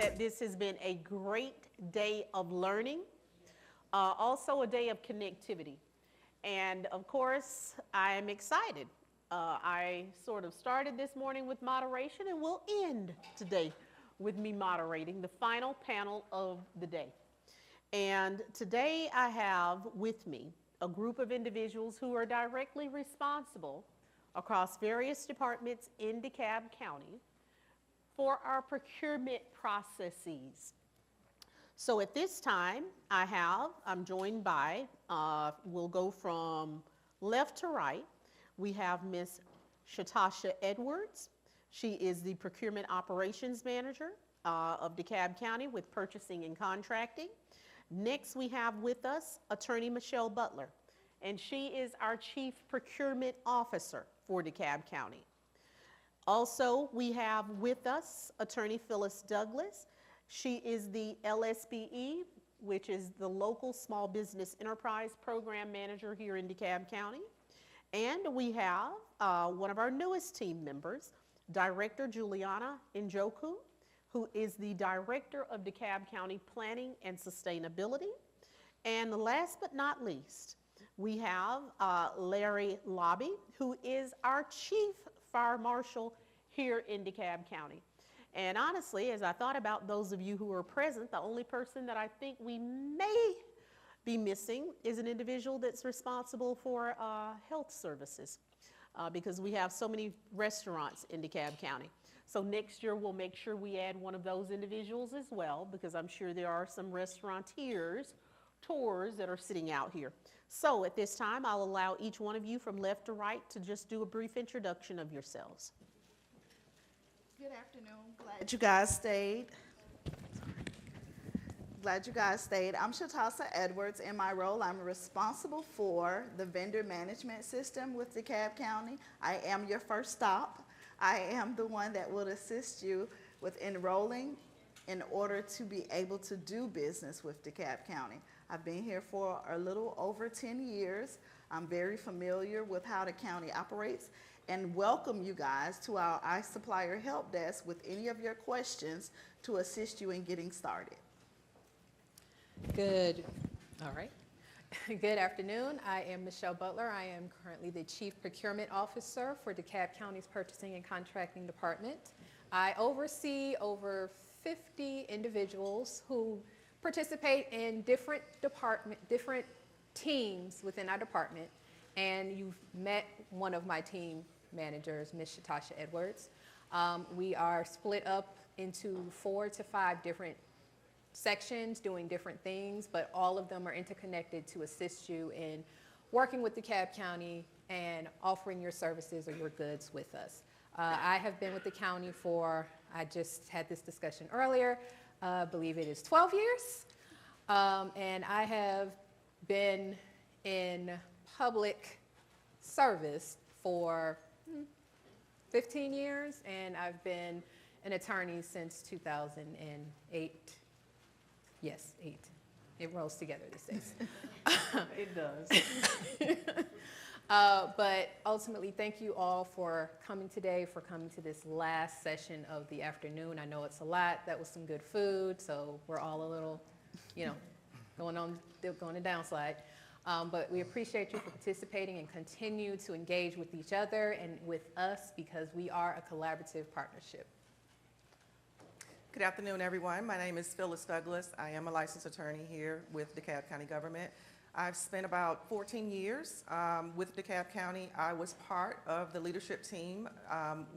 that this has been a great day of learning, also a day of connectivity. And of course, I am excited. I sort of started this morning with moderation and will end today with me moderating the final panel of the day. And today I have with me a group of individuals who are directly responsible across various departments in DeKalb County for our procurement processes. So at this time, I'm joined by, we'll go from left to right. We have Ms. Shatasha Edwards. She is the Procurement Operations Manager of DeKalb County with Purchasing and Contracting. Next, we have with us Attorney Michelle Butler, and she is our Chief Procurement Officer for DeKalb County. Also, we have with us Attorney Phyllis Douglas. She is the LSBE, which is the Local Small Business Enterprise Program Manager here in DeKalb County. And we have one of our newest team members, Director Juliana Njoku, who is the Director of DeKalb County Planning and Sustainability. And last but not least, we have Larry Lobby, who is our Chief Fire Marshal here in DeKalb County. And honestly, as I thought about those of you who are present, the only person that I think we may be missing is an individual that's responsible for health services because we have so many restaurants in DeKalb County. So next year we'll make sure we add one of those individuals as well, because I'm sure there are some restaurateurs, tours that are sitting out here. So at this time, I'll allow each one of you from left to right to just do a brief introduction of yourselves. Good afternoon. Glad you guys stayed. I'm Shatasa Edwards. In my role, I'm responsible for the vendor management system with DeKalb County. I am your first stop. I am the one that will assist you with enrolling in order to be able to do business with DeKalb County. I've been here for a little over 10 years. I'm very familiar with how the county operates and welcome you guys to our iSupplier help desk with any of your questions to assist you in getting started. Good, all right. Good afternoon. I am Michelle Butler. I am currently the Chief Procurement Officer for DeKalb County's Purchasing and Contracting Department. I oversee over 50 individuals who participate in different teams within our department, and you've met one of my team managers, Ms. Shatasha Edwards. We are split up into 4 to 5 different sections doing different things, but all of them are interconnected to assist you in working with DeKalb County and offering your services or your goods with us. I have been with the county for, I just had this discussion earlier, I believe it is 12 years. And I have been in public service for 15 years, and I've been an attorney since 2008. Yes, 8. It rolls together these days. It does. But ultimately, thank you all for coming today, for coming to this last session of the afternoon. I know it's a lot. That was some good food, so we're all a little, going a downslide. But we appreciate you for participating and continue to engage with each other and with us because we are a collaborative partnership. Good afternoon, everyone. My name is Phyllis Douglas. I am a licensed attorney here with DeKalb County Government. I've spent about 14 years with DeKalb County. I was part of the leadership team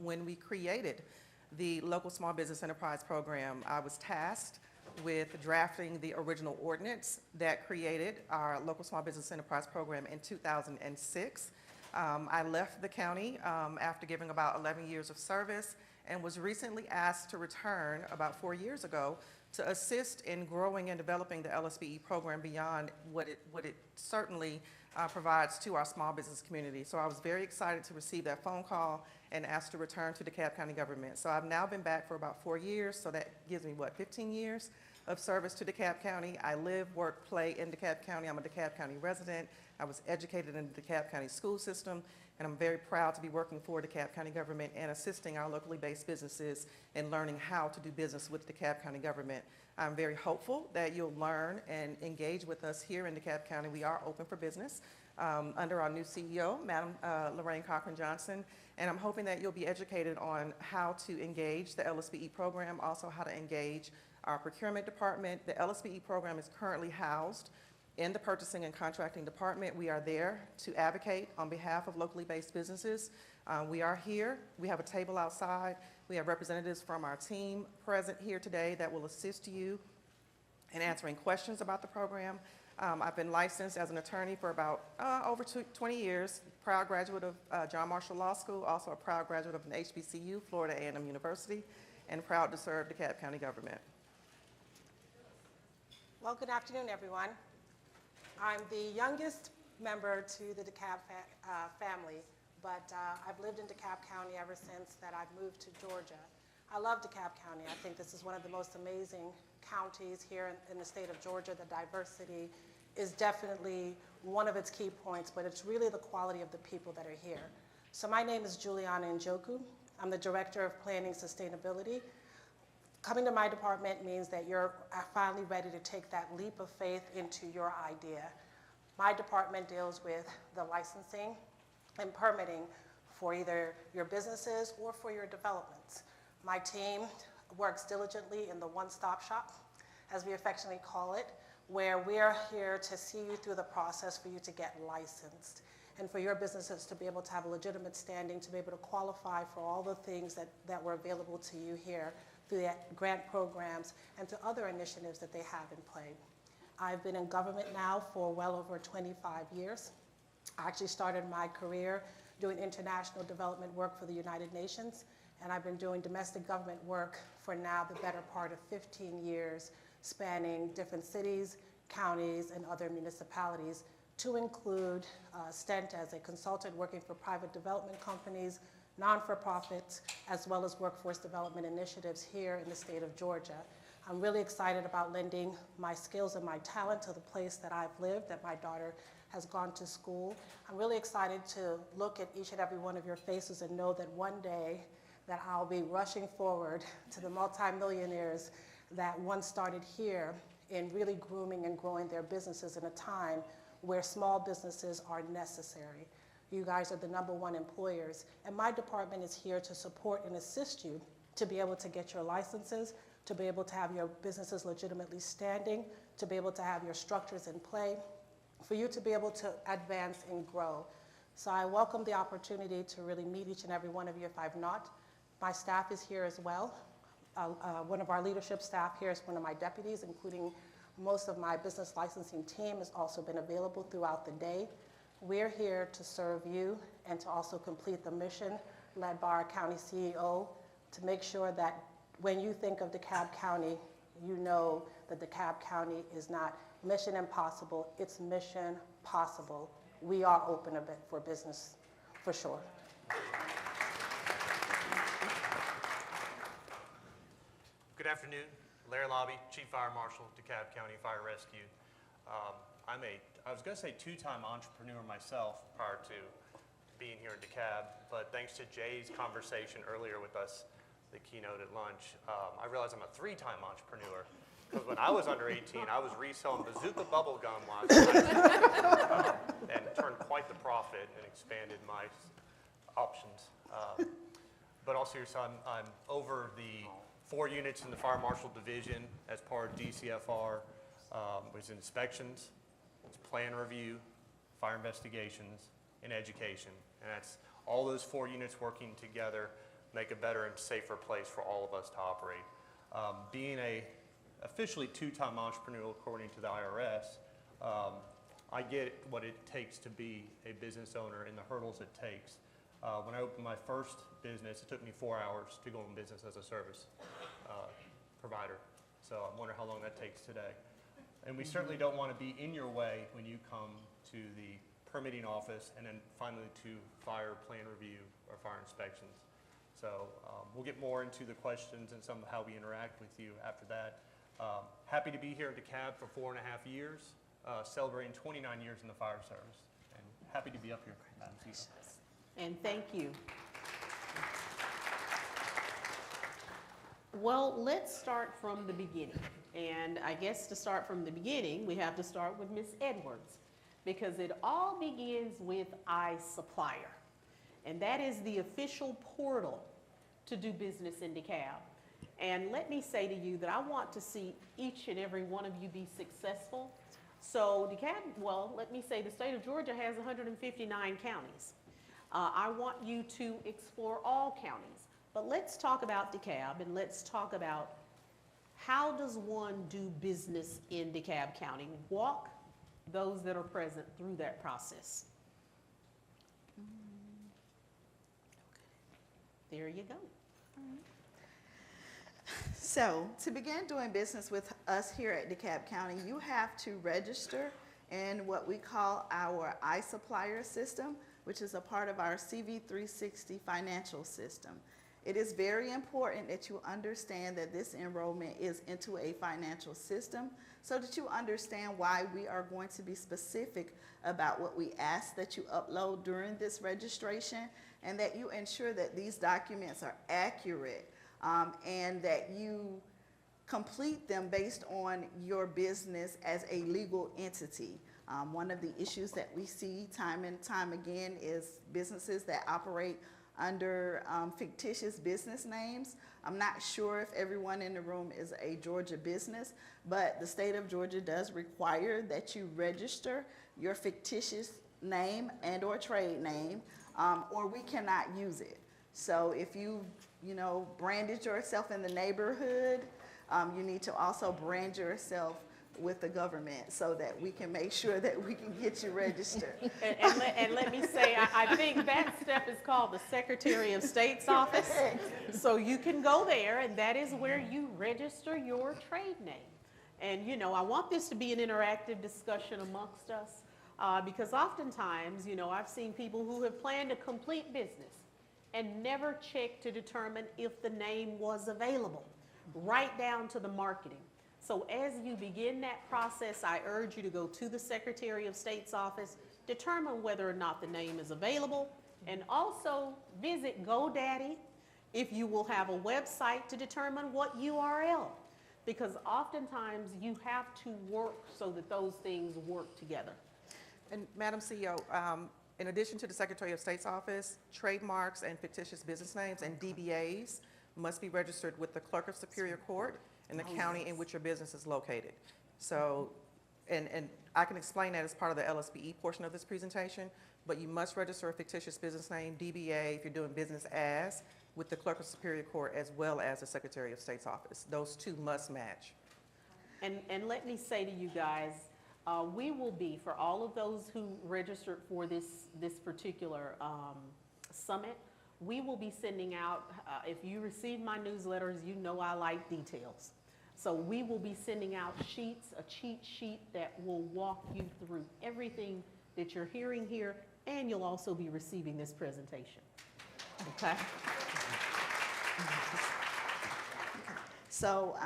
when we created the Local Small Business Enterprise Program. I was tasked with drafting the original ordinance that created our Local Small Business Enterprise Program in 2006. I left the county after giving about 11 years of service and was recently asked to return about 4 years ago to assist in growing and developing the LSBE program beyond what it certainly provides to our small business community. So I was very excited to receive that phone call and asked to return to DeKalb County Government. So I've now been back for about 4 years, so that gives me, 15 years of service to DeKalb County. I live, work, play in DeKalb County. I'm a DeKalb County resident. I was educated in the DeKalb County school system, and I'm very proud to be working for DeKalb County Government and assisting our locally based businesses in learning how to do business with DeKalb County Government. I'm very hopeful that you'll learn and engage with us here in DeKalb County. We are open for business under our new CEO, Madam Lorraine Cochran-Johnson, and I'm hoping that you'll be educated on how to engage the LSBE program, also how to engage our procurement department. The LSBE program is currently housed in the purchasing and contracting department. We are there to advocate on behalf of locally based businesses. We are here. We have a table outside. We have representatives from our team present here today that will assist you in answering questions about the program. I've been licensed as an attorney for about over 20 years, proud graduate of John Marshall Law School, also a proud graduate of an HBCU, Florida A&M University, and proud to serve DeKalb County Government. Well, good afternoon, everyone. I'm the youngest member to the DeKalb family, but I've lived in DeKalb County ever since that I've moved to Georgia. I love DeKalb County. I think this is one of the most amazing counties here in the state of Georgia. The diversity is definitely one of its key points, but it's really the quality of the people that are here. So my name is Juliana Njoku. I'm the Director of Planning Sustainability. Coming to my department means that you're finally ready to take that leap of faith into your idea. My department deals with the licensing and permitting for either your businesses or for your developments. My team works diligently in the one-stop shop, as we affectionately call it, where we're here to see you through the process for you to get licensed and for your businesses to be able to have a legitimate standing, to be able to qualify for all the things that were available to you here through the grant programs and to other initiatives that they have in play. I've been in government now for well over 25 years. I actually started my career doing international development work for the United Nations, and I've been doing domestic government work for now the better part of 15 years, spanning different cities, counties, and other municipalities, to include a stint as a consultant working for private development companies, non-for-profits, as well as workforce development initiatives here in the state of Georgia. I'm really excited about lending my skills and my talent to the place that I've lived, that my daughter has gone to school. I'm really excited to look at each and every one of your faces and know that one day that I'll be rushing forward to the multimillionaires that once started here in really grooming and growing their businesses in a time where small businesses are necessary. You guys are the #1 employers, and my department is here to support and assist you to be able to get your licenses, to be able to have your businesses legitimately standing, to be able to have your structures in play, for you to be able to advance and grow. So I welcome the opportunity to really meet each and every one of you if I've not. My staff is here as well. One of our leadership staff here is one of my deputies, including most of my business licensing team has also been available throughout the day. We're here to serve you and to also complete the mission led by our county CEO to make sure that when you think of DeKalb County, you know that DeKalb County is not mission impossible, it's mission possible. We are open a bit for business, for sure. Good afternoon, Larry Lobby, Chief Fire Marshal, DeKalb County Fire Rescue. I was going to say two-time entrepreneur myself prior to being here in DeKalb, but thanks to Jay's conversation earlier with us, the keynote at lunch, I realized I'm a three-time entrepreneur. Because when I was under 18, I was reselling bazooka bubble gum last night and turned quite the profit and expanded my options. But also, I'm over the 4 units in the Fire Marshal Division as part of DCFR, which is inspections, it's plan review, fire investigations, and education. And that's all those 4 units working together make a better and safer place for all of us to operate. Being a officially two-time entrepreneur according to the IRS, I get what it takes to be a business owner and the hurdles it takes. When I opened my first business, it took me 4 hours to go in business as a service provider. So I wonder how long that takes today. And we certainly don't want to be in your way when you come to the permitting office and then finally to fire plan review or fire inspections. So we'll get more into the questions and some of how we interact with you after that. Happy to be here at DeKalb for 4.5 years, celebrating 29 years in the fire service, and happy to be up here, Madam CEO. And thank you. Well, let's start from the beginning. And I guess to start from the beginning, we have to start with Ms. Edwards, because it all begins with iSupplier. And that is the official portal to do business in DeKalb. And let me say to you that I want to see each and every one of you be successful. So DeKalb, well, let me say the state of Georgia has 159 counties. I want you to explore all counties. But let's talk about DeKalb, and let's talk about how does one do business in DeKalb County. Walk those that are present through that process. There you go. So to begin doing business with us here at DeKalb County, you have to register in what we call our iSupplier system, which is a part of our CV360 financial system. It is very important that you understand that this enrollment is into a financial system so that you understand why we are going to be specific about what we ask that you upload during this registration, and that you ensure that these documents are accurate and that you complete them based on your business as a legal entity. One of the issues that we see time and time again is businesses that operate under fictitious business names. I'm not sure if everyone in the room is a Georgia business, but the state of Georgia does require that you register your fictitious name and or trade name, or we cannot use it. So if you branded yourself in the neighborhood, you need to also brand yourself with the government so that we can make sure that we can get you registered. And let me say, I think that step is called the Secretary of State's office. So you can go there, and that is where you register your trade name. And I want this to be an interactive discussion amongst us because oftentimes, I've seen people who have planned a complete business and never checked to determine if the name was available, right down to the marketing. So as you begin that process, I urge you to go to the Secretary of State's office, determine whether or not the name is available, and also visit GoDaddy if you will have a website to determine what URL, because oftentimes you have to work so that those things work together. And Madam CEO, in addition to the Secretary of State's office, trademarks and fictitious business names and DBAs must be registered with the Clerk of Superior Court in the county in which your business is located. So, and I can explain that as part of the LSBE portion of this presentation, but you must register a fictitious business name, DBA, if you're doing business as, with the Clerk of Superior Court as well as the Secretary of State's office. Those two must match. And let me say to you guys, we will be, for all of those who registered for this particular summit, we will be sending out, if you receive my newsletters, I like details. So we will be sending out sheets, a cheat sheet that will walk you through everything that you're hearing here, and you'll also be receiving this presentation. Okay? So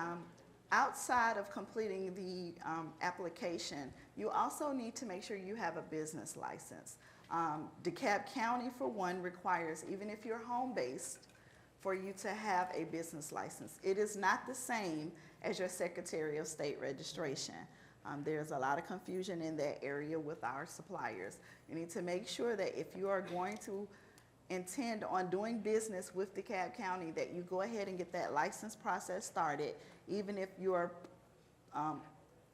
outside of completing the application, you also need to make sure you have a business license. DeKalb County, for one, requires, even if you're home-based, for you to have a business license. It is not the same as your Secretary of State registration. There's a lot of confusion in that area with our suppliers. You need to make sure that if you are going to intend on doing business with DeKalb County, that you go ahead and get that license process started, even if you're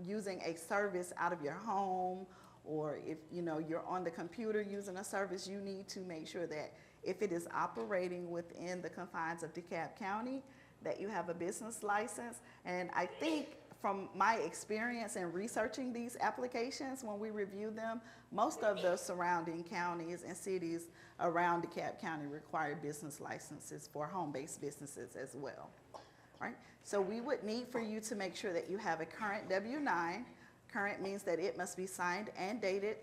using a service out of your home, or if you're on the computer using a service, you need to make sure that if it is operating within the confines of DeKalb County, that you have a business license. And I think from my experience in researching these applications, when we review them, most of the surrounding counties and cities around DeKalb County require business licenses for home-based businesses as well. Right? So we would need for you to make sure that you have a current W-9. Current means that it must be signed and dated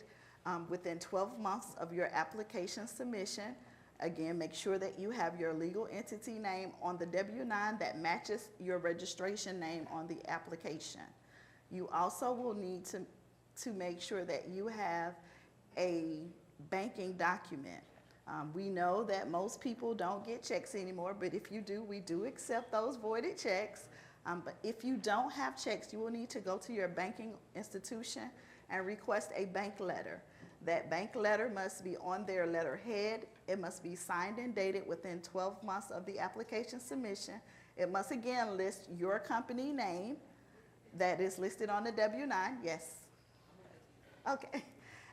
within 12 months of your application submission, Again, make sure that you have your legal entity name on the W-9 that matches your registration name on the application. You also will need to make sure that you have a banking document. We know that most people don't get checks anymore, but if you do, we do accept those voided checks. But if you don't have checks, you will need to go to your banking institution and request a bank letter. That bank letter must be on their letterhead. It must be signed and dated within 12 months of the application submission. It must again list your company name that is listed on the W-9. Yes. Okay.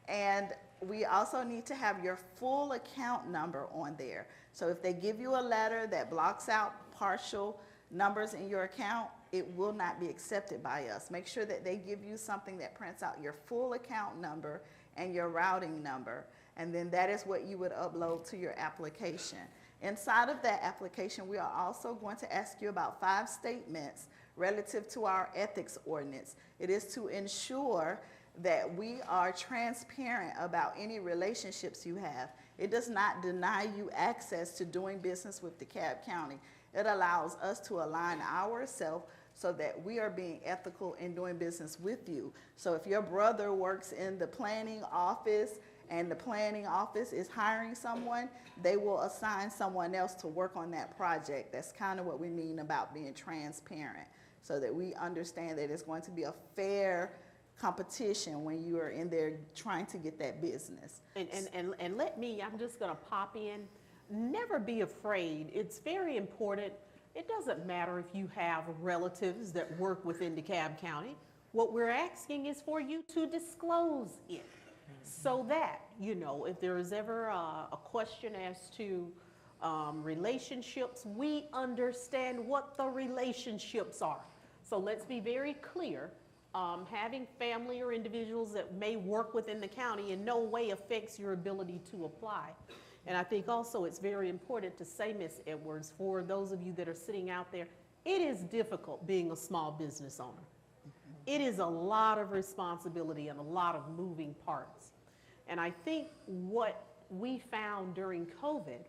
And we also need to have your full account number on there. So if they give you a letter that blocks out partial numbers in your account, it will not be accepted by us. Make sure that they give you something that prints out your full account number and your routing number, and then that is what you would upload to your application. Inside of that application, we are also going to ask you about 5 statements relative to our ethics ordinance. It is to ensure that we are transparent about any relationships you have. It does not deny you access to doing business with DeKalb County. It allows us to align ourselves so that we are being ethical in doing business with you. So if your brother works in the planning office and the planning office is hiring someone, they will assign someone else to work on that project. That's kind of what we mean about being transparent, so that we understand that it's going to be a fair competition when you are in there trying to get that business. And let me, I'm just gonna pop in, never be afraid. It's very important. It doesn't matter if you have relatives that work within DeKalb County. What we're asking is for you to disclose it, so that, you know, if there is ever a question as to relationships, we understand what the relationships are. So let's be very clear. Having family or individuals that may work within the county in no way affects your ability to apply. And I think also it's very important to say, Ms. Edwards, for those of you that are sitting out there, it is difficult being a small business owner. It is a lot of responsibility and a lot of moving parts. And I think what we found during COVID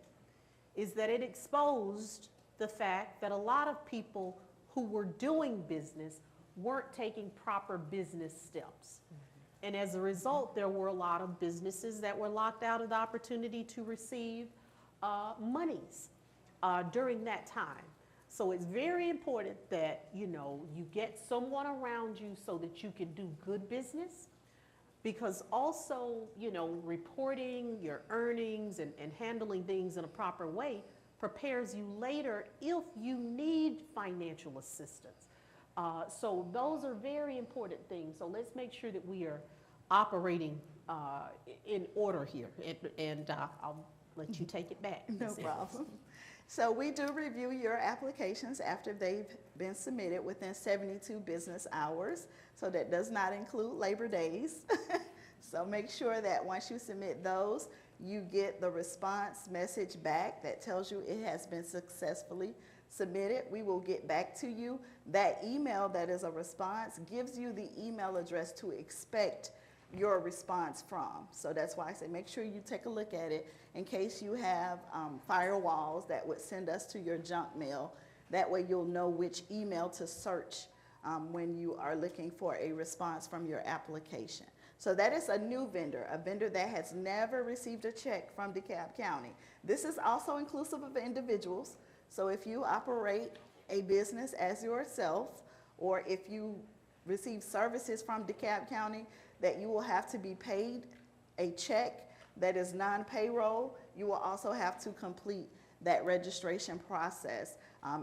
is that it exposed the fact that a lot of people who were doing business weren't taking proper business steps. And as a result, there were a lot of businesses that were locked out of the opportunity to receive monies during that time. So it's very important that, you know, you get someone around you so that you can do good business, because also, you know, reporting your earnings and handling things in a proper way prepares you later if you need financial assistance. So those are very important things. So let's make sure that we are operating in order here. And I'll let you take it back. No problem. So we do review your applications after they've been submitted within 72 business hours. So that does not include Labor Days. So make sure that once you submit those, you get the response message back that tells you it has been successfully submitted. We will get back to you. That email that is a response gives you the email address to expect your response from. So that's why I say make sure you take a look at it in case you have firewalls that would send us to your junk mail. That way you'll know which email to search when you are looking for a response from your application. So that is a new vendor, a vendor that has never received a check from DeKalb County. This is also inclusive of individuals. So if you operate a business as yourself, or if you receive services from DeKalb County that you will have to be paid a check that is non-payroll, you will also have to complete that registration process.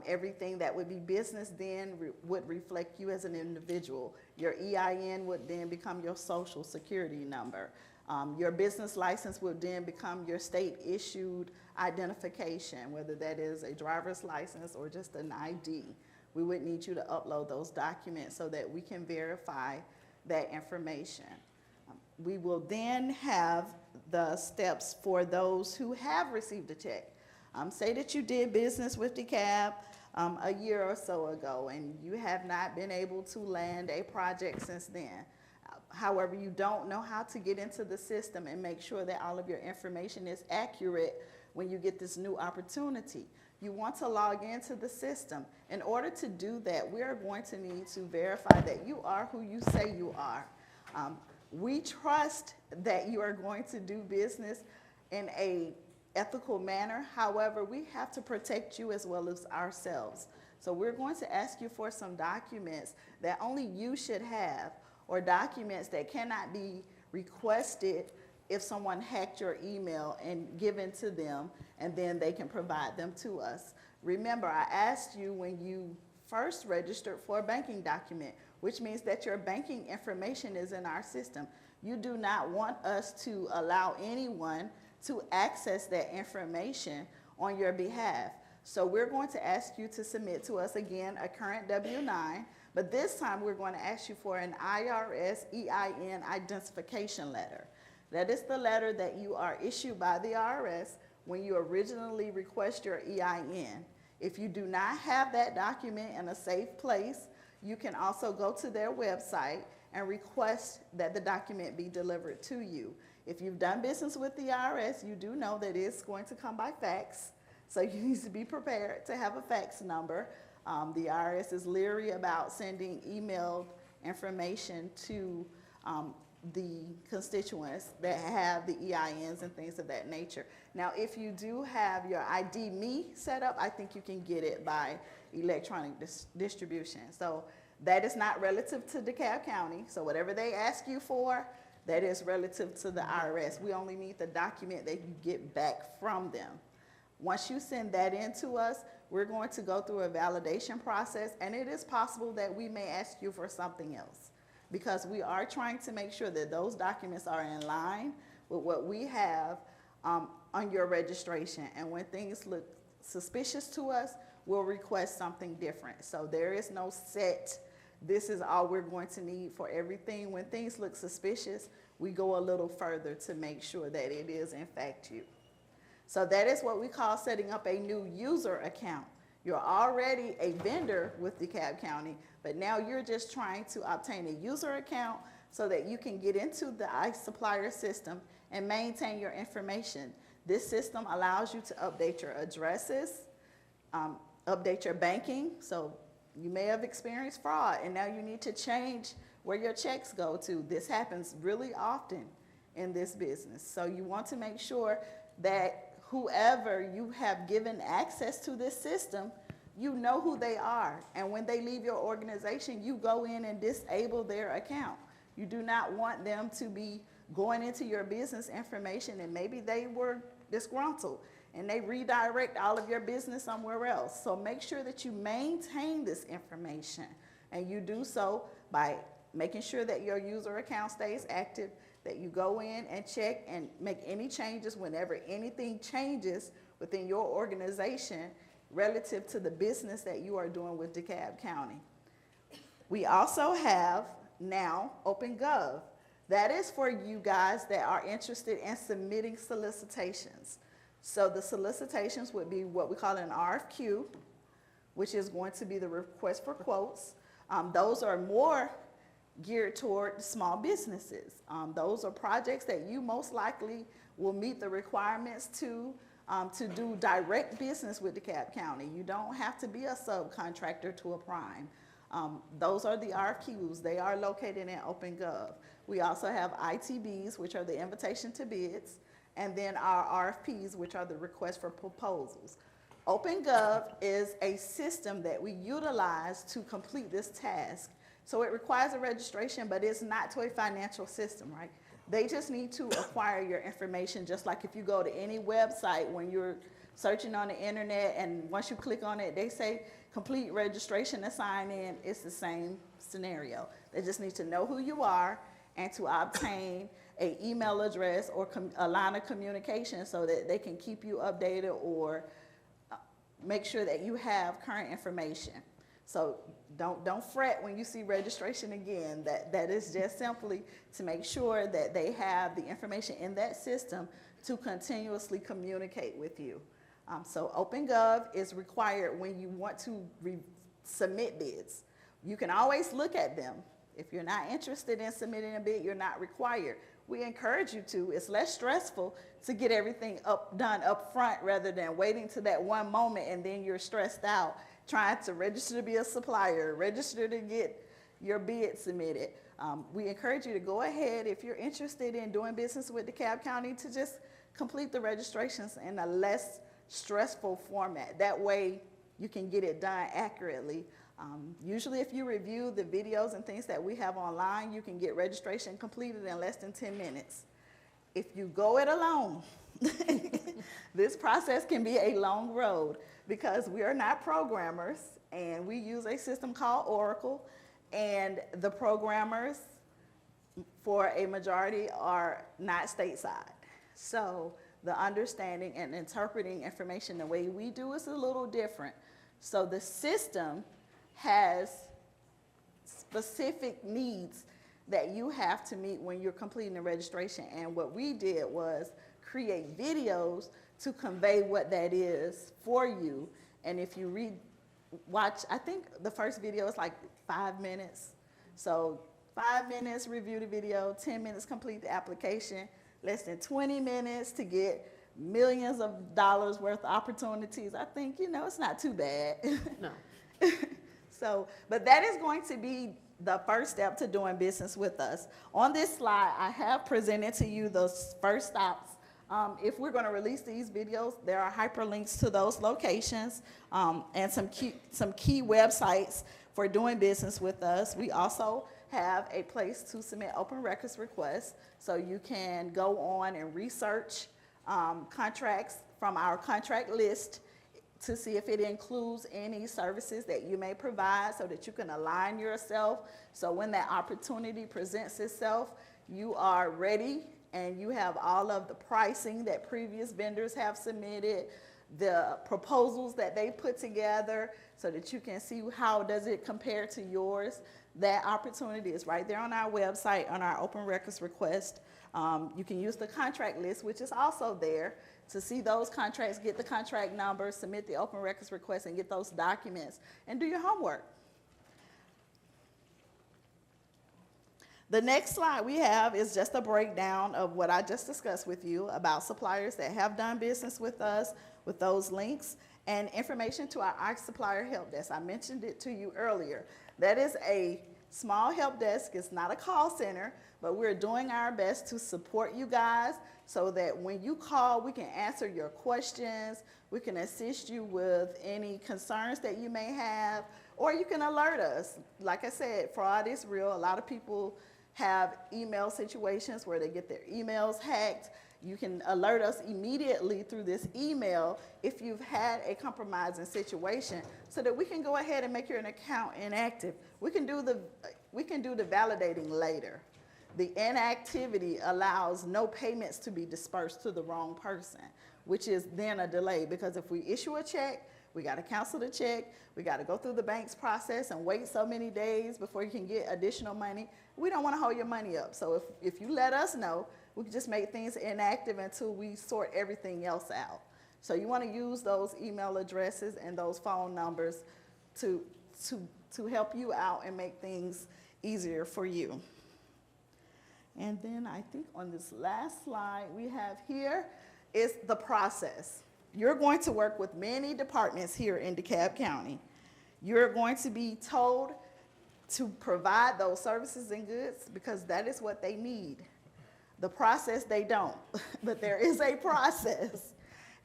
Everything that would be business then would reflect you as an individual. Your EIN would then become your social security number. Your business license would then become your state-issued identification, whether that is a driver's license or just an ID. We would need you to upload those documents so that we can verify that information. We will then have the steps for those who have received a check. Say that you did business with DeKalb a year or so ago and you have not been able to land a project since then. However, you don't know how to get into the system and make sure that all of your information is accurate. when you get this new opportunity. You want to log into the system. In order to do that, we are going to need to verify that you are who you say you are. We trust that you are going to do business in a ethical manner. However, we have to protect you as well as ourselves. So we're going to ask you for some documents that only you should have, or documents that cannot be requested if someone hacked your email and given to them, and then they can provide them to us. Remember, I asked you when you first registered for a banking document, which means that your banking information is in our system. You do not want us to allow anyone to access that information on your behalf. So we're going to ask you to submit to us again a current W-9, but this time we're going to ask you for an IRS EIN identification letter. That is the letter that you are issued by the IRS when you originally request your EIN. If you do not have that document in a safe place, you can also go to their website and request that the document be delivered to you. If you've done business with the IRS, you do know that it's going to come by fax, so you need to be prepared to have a fax number. The IRS is leery about sending emailed information to the constituents that have the EINs and things of that nature. Now, if you do have your ID.me set up, I think you can get it by electronic distribution. So that is not relative to DeKalb County. So whatever they ask you for, that is relative to the IRS. We only need the document that you get back from them. Once you send that in to us, we're going to go through a validation process, and it is possible that we may ask you for something else, because we are trying to make sure that those documents are in line with what we have on your registration. And when things look suspicious to us, we'll request something different. So there is no set, this is all we're going to need for everything. When things look suspicious, we go a little further to make sure that it is in fact you. So that is what we call setting up a new user account. You're already a vendor with DeKalb County, but now you're just trying to obtain a user account so that you can get into the ICE supplier system and maintain your information. This system allows you to update your addresses, update your banking. So you may have experienced fraud, and now you need to change where your checks go to. This happens really often in this business. So you want to make sure that whoever you have given access to this system, you know who they are. And when they leave your organization, you go in and disable their account. You do not want them to be going into your business information, and maybe they were disgruntled and they redirect all of your business somewhere else. So make sure that you maintain this information, and you do so by making sure that your user account stays active, that you go in and check and make any changes whenever anything changes within your organization relative to the business that you are doing with DeKalb County. We also have now OpenGov. That is for you guys that are interested in submitting solicitations. So the solicitations would be what we call an RFQ, which is going to be the request for quotes. Those are more geared toward small businesses. Those are projects that you most likely will meet the requirements to do direct business with DeKalb County. You don't have to be a subcontractor to a prime. Those are the RFQs. They are located in OpenGov. We also have ITBs, which are the invitation to bids, and then our RFPs, which are the requests for proposals. OpenGov is a system that we utilize to complete this task. So it requires a registration, but it's not to a financial system, right? They just need to acquire your information, just like if you go to any website when you're searching on the internet, and once you click on it, they say complete registration and sign in. It's the same scenario. They just need to know who you are and to obtain an email address or a line of communication so that they can keep you updated or make sure that you have current information. So don't fret when you see registration again. That is just simply to make sure that they have the information in that system to continuously communicate with you. So OpenGov is required when you want to submit bids. You can always look at them. If you're not interested in submitting a bid, you're not required. we encourage you to. It's less stressful to get everything done up front rather than waiting to that one moment and then you're stressed out trying to register to be a supplier, register to get your bid submitted. We encourage you to go ahead, if you're interested in doing business with DeKalb County, to just complete the registrations in a less stressful format. That way you can get it done accurately. Usually if you review the videos and things that we have online, you can get registration completed in less than 10 minutes. If you go it alone, this process can be a long road because we are not programmers and we use a system called Oracle, and the programmers for a majority are not stateside. So the understanding and interpreting information the way we do is a little different. So the system has specific needs that you have to meet when you're completing the registration. And what we did was create videos to convey what that is for you. And if you watch, I think the first video is like 5 minutes. So 5 minutes, review the video, 10 minutes, complete the application, less than 20 minutes to get millions of dollars worth of opportunities. I think, it's not too bad. No. So, but that is going to be the first step to doing business with us. On this slide, I have presented to you those first stops. If we're going to release these videos, there are hyperlinks to those locations and some key websites for doing business with us. We also have a place to submit open records requests, so you can go on and research contracts from our contract list to see if it includes any services that you may provide so that you can align yourself. So when that opportunity presents itself, you are ready and you have all of the pricing that previous vendors have submitted, the proposals that they put together so that you can see how does it compare to yours. That opportunity is right there on our website, on our open records request. You can use the contract list, which is also there, to see those contracts, get the contract number, submit the open records request, and get those documents, and do your homework. The next slide we have is just a breakdown of what I just discussed with you about suppliers that have done business with us, with those links, and information to our supplier help desk. I mentioned it to you earlier. That is a small help desk. It's not a call center, but we're doing our best to support you guys so that when you call, we can answer your questions, we can assist you with any concerns that you may have, or you can alert us. Like I said, fraud is real. A lot of people have email situations where they get their emails hacked. You can alert us immediately through this email if you've had a compromising situation so that we can go ahead and make your account inactive. We can do the validating later. The inactivity allows no payments to be dispersed to the wrong person, which is then a delay, because if we issue a check, we got to cancel the check, we got to go through the bank's process and wait so many days before you can get additional money. We don't want to hold your money up. So if you let us know, we can just make things inactive until we sort everything else out. So you want to use those email addresses and those phone numbers to help you out and make things easier for you. And then I think on this last slide we have here is the process. You're going to work with many departments here in DeKalb County. You're going to be told to provide those services and goods because that is what they need. The process, they don't, but there is a process.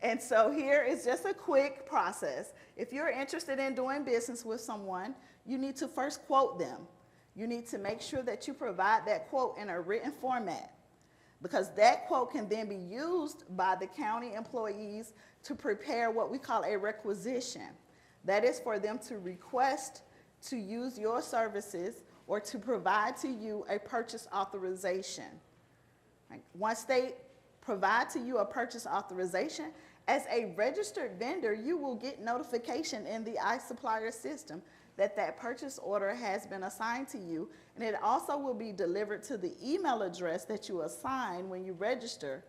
And so here is just a quick process. If you're interested in doing business with someone, you need to first quote them. You need to make sure that you provide that quote in a written format, because that quote can then be used by the county employees to prepare what we call a requisition. That is for them to request to use your services or to provide to you a purchase authorization. Right? Once they provide to you a purchase authorization, as a registered vendor, you will get notification in the iSupplier system that that purchase order has been assigned to you, and it also will be delivered to the email address that you assign when you register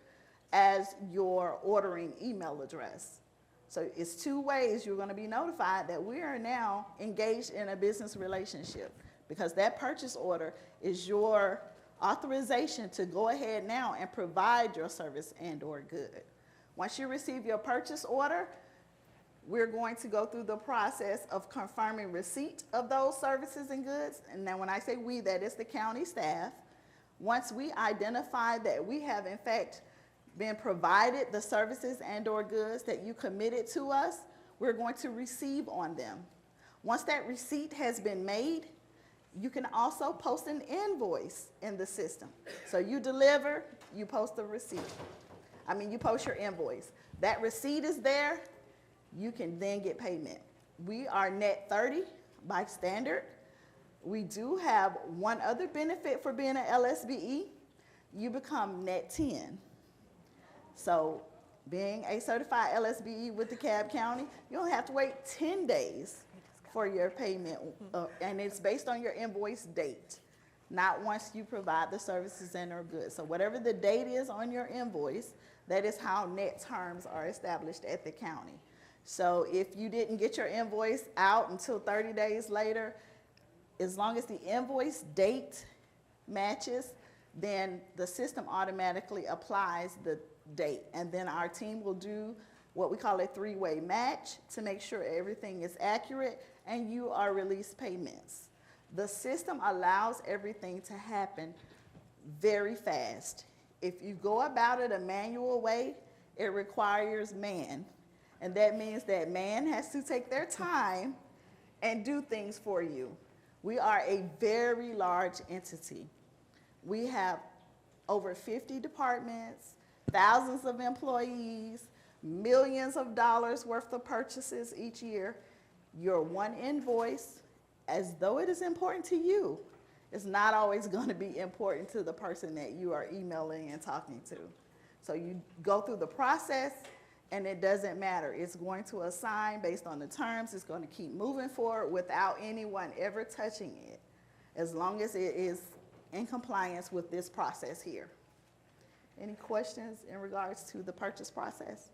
as your ordering email address. So it's 2 ways you're going to be notified that we are now engaged in a business relationship, because that purchase order is your authorization to go ahead now and provide your service and/or good. Once you receive your purchase order, we're going to go through the process of confirming receipt of those services and goods. And now when I say we, that is the county staff. Once we identify that we have in fact been provided the services and/or goods that you committed to us, we're going to receive on them. Once that receipt has been made, you can also post an invoice in the system. So you deliver, you post the receipt. You post your invoice. That receipt is there, you can then get payment. We are net 30 by standard. We do have one other benefit for being an LSBE. You become net 10. So being a certified LSBE with DeKalb County, you don't have to wait 10 days for your payment, and it's based on your invoice date, not once you provide the services and/or goods. So whatever the date is on your invoice, that is how net terms are established at the county. So if you didn't get your invoice out until 30 days later, as long as the invoice date matches, then the system automatically applies the date. And then our team will do what we call a three-way match to make sure everything is accurate and you are released payments. The system allows everything to happen very fast. If you go about it a manual way, it requires man. And that means that man has to take their time and do things for you. We are a very large entity. We have over 50 departments, thousands of employees, millions of dollars worth of purchases each year. Your one invoice, as though it is important to you, is not always going to be important to the person that you are emailing and talking to. So you go through the process and it doesn't matter. It's going to assign based on the terms. It's going to keep moving forward without anyone ever touching it, as long as it is in compliance with this process here. Any questions in regards to the purchase process?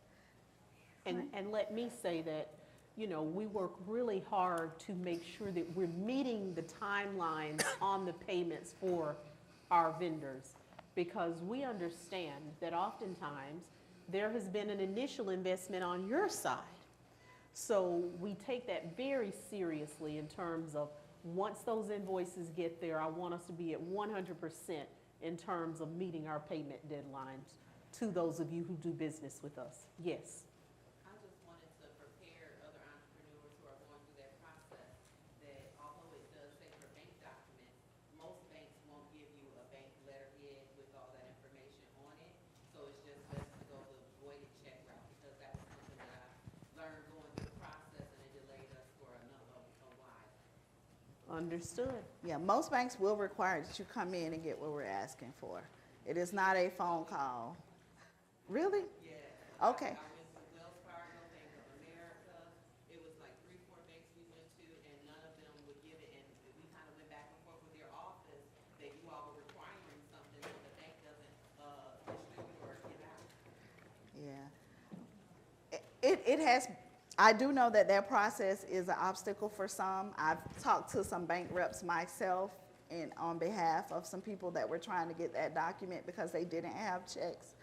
And let me say that, we work really hard to make sure that we're meeting the timelines on the payments for our vendors, because we understand that oftentimes there has been an initial investment on your side. So we take that very seriously in terms of once those invoices get there, I want us to be at 100% in terms of meeting our payment deadlines to those of you who do business with us. Yes. I just wanted to prepare other entrepreneurs who are going through that process, that although it does say for bank documents, most banks won't give you a bank letterhead with all that information on it. So it's just best to go the voided check route, because that was something that I learned going through the process, and it delayed us for a while. Understood. Yeah, most banks will require that you come in and get what we're asking for. It is not a phone call. Really? Yeah. Okay. I went to Wells Fargo, Bank of America. It was like 3-4 banks we went to, and none of them would give it. And we kind of went back and forth with your office that you all were requiring something that the bank doesn't distribute or give out. Yeah. It has, I do know that that process is an obstacle for some. I've talked to some bank reps myself and on behalf of some people that were trying to get that document because they didn't have checks.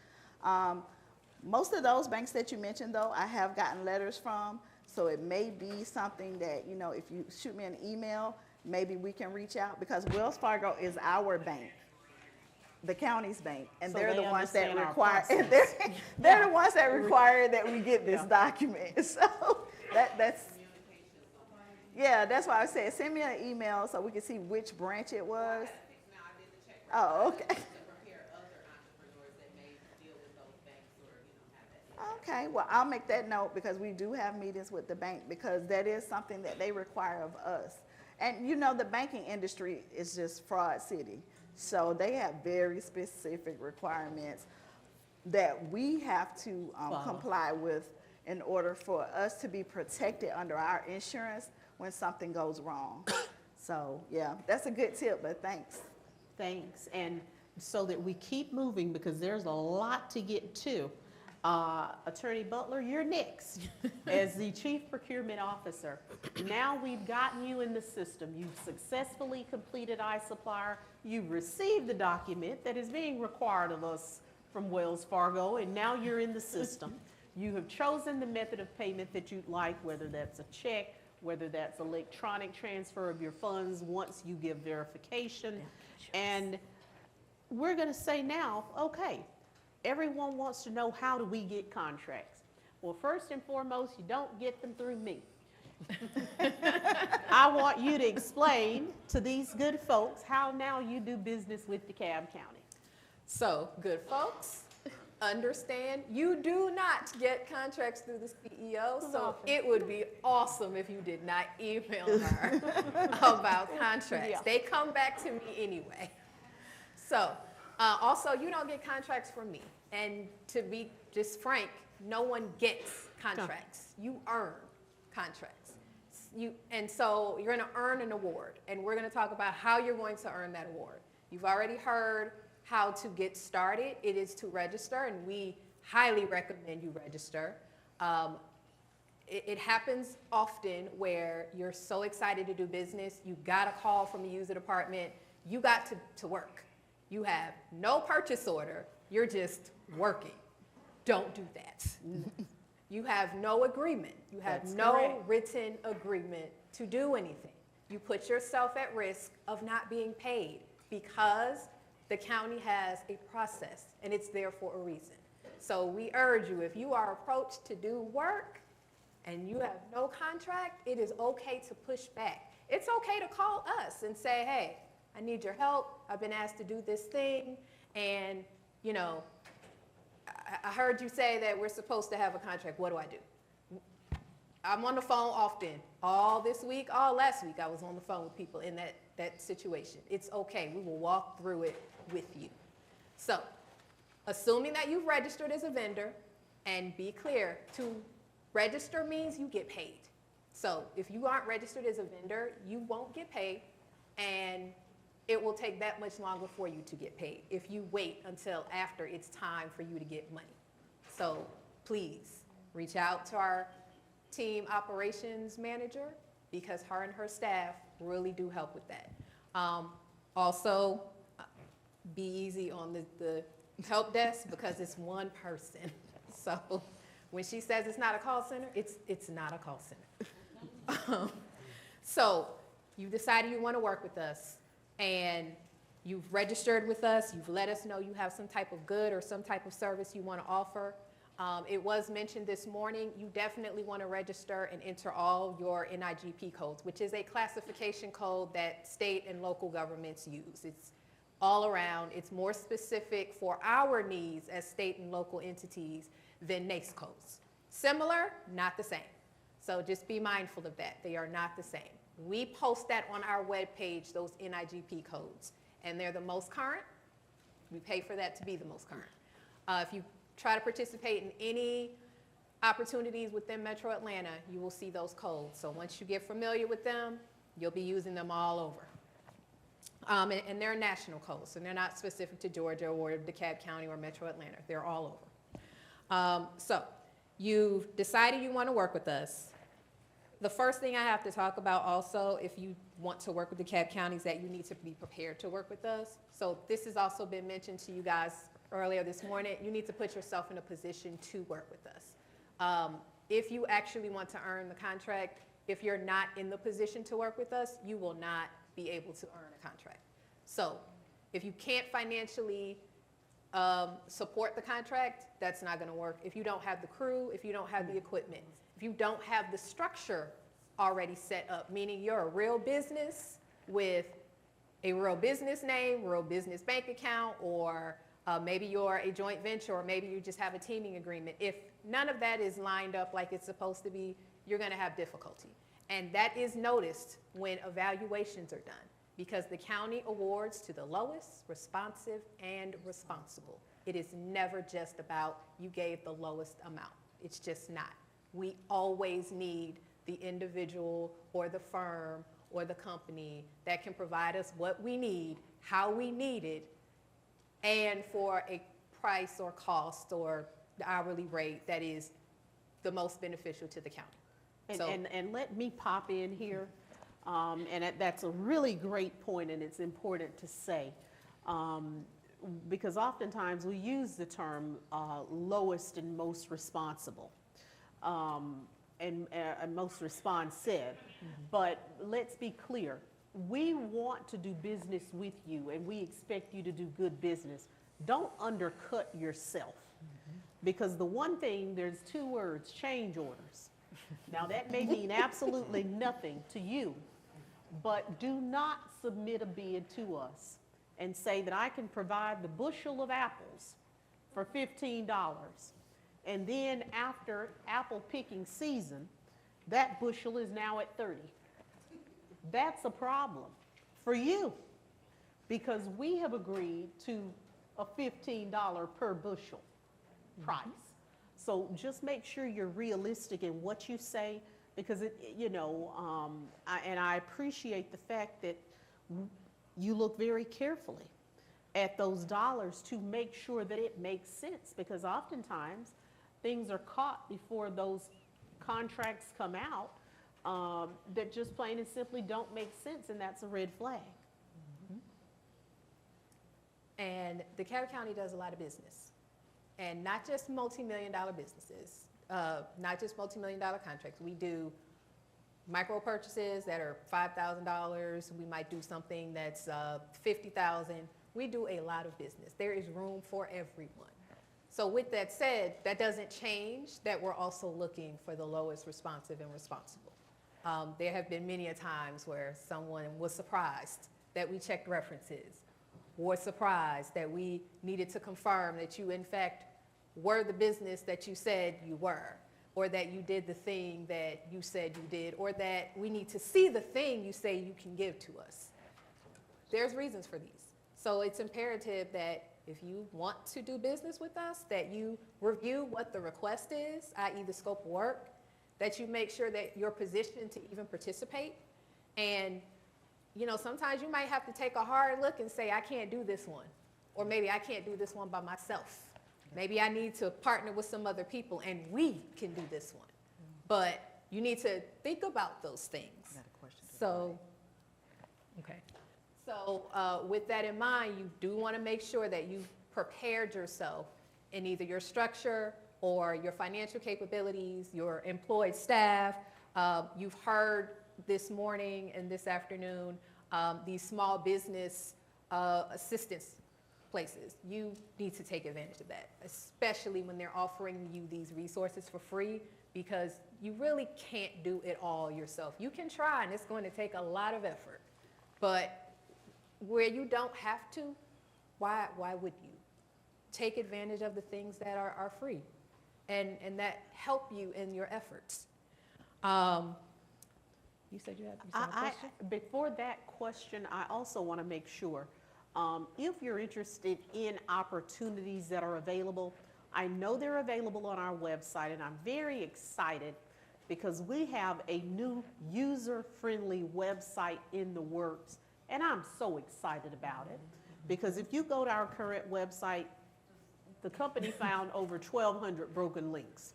Most of those banks that you mentioned, though, I have gotten letters from, so it may be something that, if you shoot me an email, maybe we can reach out, because Wells Fargo is our bank, the county's bank, and So they're they the ones that understand our require, process. they're the ones that require that we get this Yeah. document. So that's, yeah, that's why I said send me an email so we can see which branch it was. Now, I did the check Oh, okay. to prepare other entrepreneurs that may deal with those banks or, have that. Okay, well, I'll make that note, because we do have meetings with the bank, because that is something that they require of us. And the banking industry is just fraud city. So they have very specific requirements that we have to comply with in order for us to be protected under our insurance when something goes wrong. So, yeah, that's a good tip, but thanks. Thanks. And so that we keep moving, because there's a lot to get to, Attorney Butler, you're next as the Chief Procurement Officer. Now we've gotten you in the system. You've successfully completed iSupplier. You've received the document that is being required of us from Wells Fargo, and now you're in the system. You have chosen the method of payment that you'd like, whether that's a check, whether that's electronic transfer of your funds once you give verification. And we're going to say now, okay, everyone wants to know, how do we get contracts? Well, first and foremost, you don't get them through me. I want you to explain to these good folks how now you do business with DeKalb County. So, good folks, understand you do not get contracts through the CEO, so it would be awesome if you did not email her about contracts. Yeah. They come back to me anyway. So, also, you don't get contracts from me. And to be just frank, no one gets contracts. You earn contracts. And so you're going to earn an award, and we're going to talk about how you're going to earn that award. You've already heard how to get started. It is to register, and we highly recommend you register. It happens often where you're so excited to do business, you got a call from the user department, you got to work. You have no purchase order, you're just working. Don't do that. You have no agreement. You have That's no correct. written agreement to do anything. You put yourself at risk of not being paid because the county has a process and it's there for a reason. So we urge you, if you are approached to do work and you have no contract, it is okay to push back. It's okay to call us and say, hey, I need your help. I've been asked to do this thing, and you know, I heard you say that we're supposed to have a contract. What do I do? I'm on the phone often. All this week, all last week, I was on the phone with people in that situation. It's okay. We will walk through it with you. So, assuming that you've registered as a vendor, and be clear, to register means you get paid. So, if you aren't registered as a vendor, you won't get paid, and it will take that much longer for you to get paid if you wait until after it's time for you to get money. So please reach out to our team operations manager, because her and her staff really do help with that. Also, be easy on the help desk, because it's one person. So when she says it's not a call center, it's not a call center. So you decided you want to work with us, and you've registered with us, you've let us know you have some type of good or some type of service you want to offer. It was mentioned this morning, you definitely want to register and enter all your NIGP codes, which is a classification code that state and local governments use. It's all around. It's more specific for our needs as state and local entities than NAICS codes. Similar, not the same. So just be mindful of that. They are not the same. We post that on our webpage, those NIGP codes, and they're the most current. We pay for that to be the most current. If you try to participate in any opportunities within Metro Atlanta, you will see those codes. So once you get familiar with them, you'll be using them all over. And they're national codes, and they're not specific to Georgia or DeKalb County or Metro Atlanta. They're all over. So you've decided you want to work with us. The first thing I have to talk about also, if you want to work with DeKalb County, is that you need to be prepared to work with us. So this has also been mentioned to you guys earlier this morning. You need to put yourself in a position to work with us. If you actually want to earn the contract, if you're not in the position to work with us, you will not be able to earn a contract. So if you can't financially support the contract, that's not going to work. If you don't have the crew, if you don't have the equipment, if you don't have the structure already set up, meaning you're a real business with a real business name, real business bank account, or maybe you're a joint venture, or maybe you just have a teaming agreement. If none of that is lined up like it's supposed to be, you're going to have difficulty. And that is noticed when evaluations are done, because the county awards to the lowest, responsive, and responsible. It is never just about you gave the lowest amount. It's just not. We always need the individual or the firm or the company that can provide us what we need, how we need it, and for a price or cost or the hourly rate that is the most beneficial to the county. And, So- and let me pop in here, that's a really great point, and it's important to say, because oftentimes we use the term lowest and most responsible, and most responsive. But let's be clear, we want to do business with you, and we expect you to do good business. Don't undercut yourself, because the one thing, there's two words, change orders. Now, that may mean absolutely nothing to you, but do not submit a bid to us and say that I can provide the bushel of apples for $15, and then after apple picking season, that bushel is now at 30. That's a problem for you, because we have agreed to a $15 per bushel price. So just make sure you're realistic in what you say, because I appreciate the fact that you look very carefully at those dollars to make sure that it makes sense, because oftentimes things are caught before those contracts come out that just plain and simply don't make sense, and that's a red flag. And DeKalb County does a lot of business, and not just multi-million-dollar businesses, not just multi-million-dollar contracts. We do micro purchases that are $5,000. We might do something that's $50,000. We do a lot of business. There is room for everyone. So with that said, that doesn't change that we're also looking for the lowest responsive and responsible. There have been many a times where someone was surprised that we checked references, or surprised that we needed to confirm that you in fact were the business that you said you were, or that you did the thing that you said you did, or that we need to see the thing you say you can give to us. There's reasons for these. So it's imperative that if you want to do business with us, that you review what the request is, i.e. the scope of work, that you make sure that you're positioned to even participate. And sometimes you might have to take a hard look and say, I can't do this one, or maybe I can't do this one by myself. Maybe I need to partner with some other people and we can do this one. But you need to think about those things. So, okay. So with that in mind, you do want to make sure that you've prepared yourself in either your structure or your financial capabilities, your employed staff. You've heard this morning and this afternoon these small business assistance places. You need to take advantage of that, especially when they're offering you these resources for free, because you really can't do it all yourself. You can try, and it's going to take a lot of effort, but where you don't have to, why would you? Take advantage of the things that are free and that help you in your efforts. You said you had a question? Before that question, I also want to make sure, if you're interested in opportunities that are available, I know they're available on our website, and I'm very excited because we have a new user-friendly website in the works, and I'm so excited about it, because if you go to our current website, the company found over 1,200 broken links.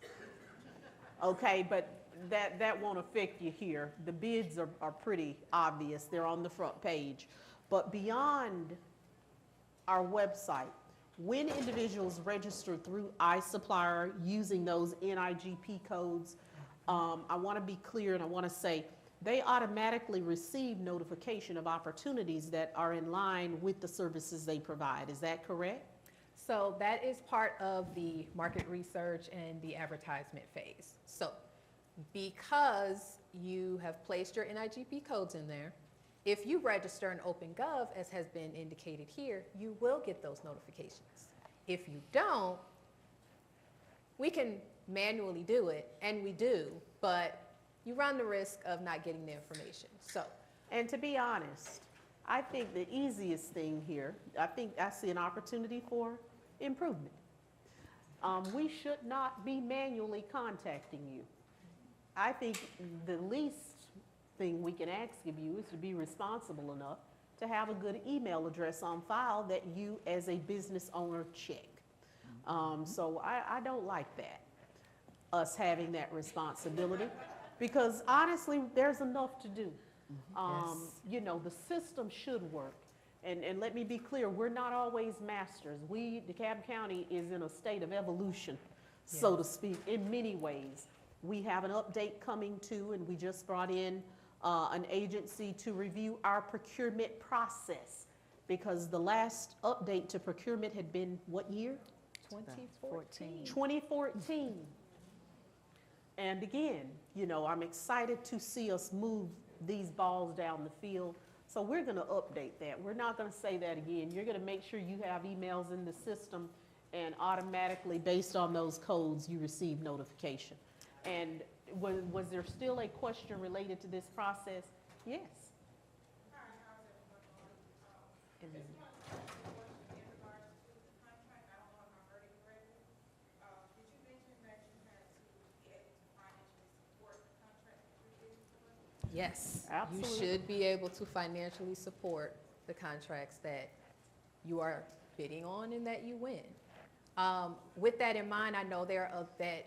Okay, but that won't affect you here. The bids are pretty obvious. They're on the front page. But beyond our website, when individuals register through iSupplier using those NIGP codes, I want to be clear, and I want to say they automatically receive notification of opportunities that are in line with the services they provide. Is that correct? So that is part of the market research and the advertisement phase. So because you have placed your NIGP codes in there, if you register in OpenGov, as has been indicated here, you will get those notifications. If you don't, we can manually do it, and we do, but you run the risk of not getting the information. So, and to be honest, I think the easiest thing here, I see an opportunity for improvement. We should not be manually contacting you. I think the least thing we can ask of you is to be responsible enough to have a good email address on file that you as a business owner check. So I don't like that, us having that responsibility, because honestly, there's enough to do. You know, the system should work. And let me be clear, we're not always masters. DeKalb County is in a state of evolution, so to speak, in many ways. We have an update coming too, and we just brought in an agency to review our procurement process, because the last update to procurement had been what year? 2014. 2014. And again, you know, I'm excited to see us move these balls down the field. So we're going to update that. We're not going to say that again. You're going to make sure you have emails in the system, and automatically, based on those codes, you receive notification. And was there still a question related to this process? Yes. Hi, how's everyone doing? Just one question in regards to the contract. I don't know if I heard it correctly. Did you mention that you had to be able to financially support the contract that you're bidding for? Yes, Absolutely. you should be able to financially support the contracts that you are bidding on and that you win. With that in mind, I know that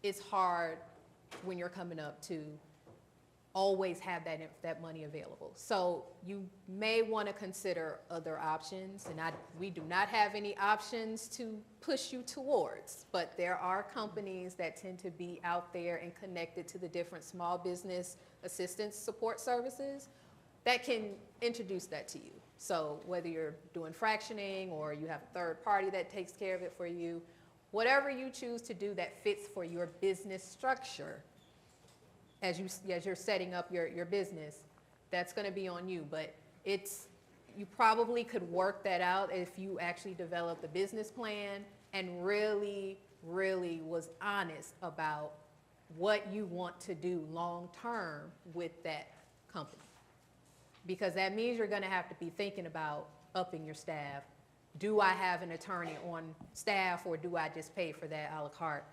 it's hard when you're coming up to always have that money available. So you may want to consider other options, and we do not have any options to push you towards, but there are companies that tend to be out there and connected to the different small business assistance support services that can introduce that to you. So whether you're doing fractioning or you have a third party that takes care of it for you, whatever you choose to do that fits for your business structure, as you're setting up your business, that's going to be on you. But you probably could work that out if you actually developed a business plan and really, really was honest about what you want to do long term with that company. Because that means you're going to have to be thinking about upping your staff. Do I have an attorney on staff, or do I just pay for that a la carte?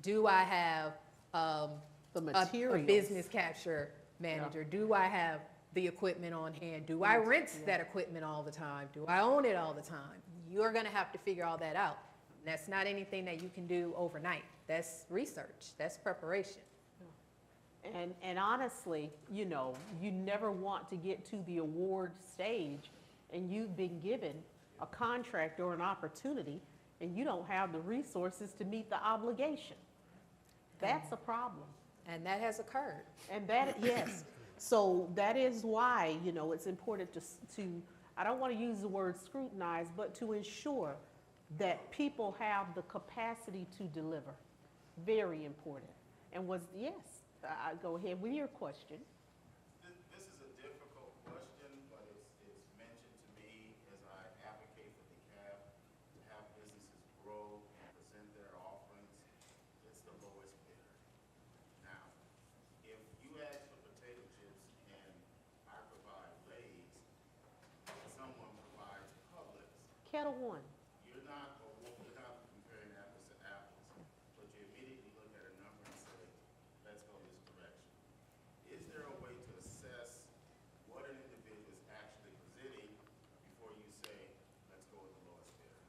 Do I have The a materials. business capture manager? Do I have the equipment on hand? Do I rent that equipment all the time? Do I own it all the time? You're going to have to figure all that out. That's not anything that you can do overnight. That's research. That's preparation. And honestly, you know, you never want to get to the award stage and you've been given a contract or an opportunity and you don't have the resources to meet the obligation. That's a problem. And that has occurred. And that, yes. So that is why, you know, it's important to, I don't want to use the word scrutinize, but to ensure that people have the capacity to deliver. Very important. And yes, go ahead with your question. This is a difficult question, but it's mentioned to me as I advocate for DeKalb to have businesses grow and present their offerings. It's the lowest bidder. Now, if you ask for potato chips and I provide Lay's, and someone provides Publix, Kettle One. you're not comparing apples to apples, but you immediately look at a number and say, let's go this direction. Is there a way to assess what an individual is actually presenting before you say, let's go with the lowest bidder?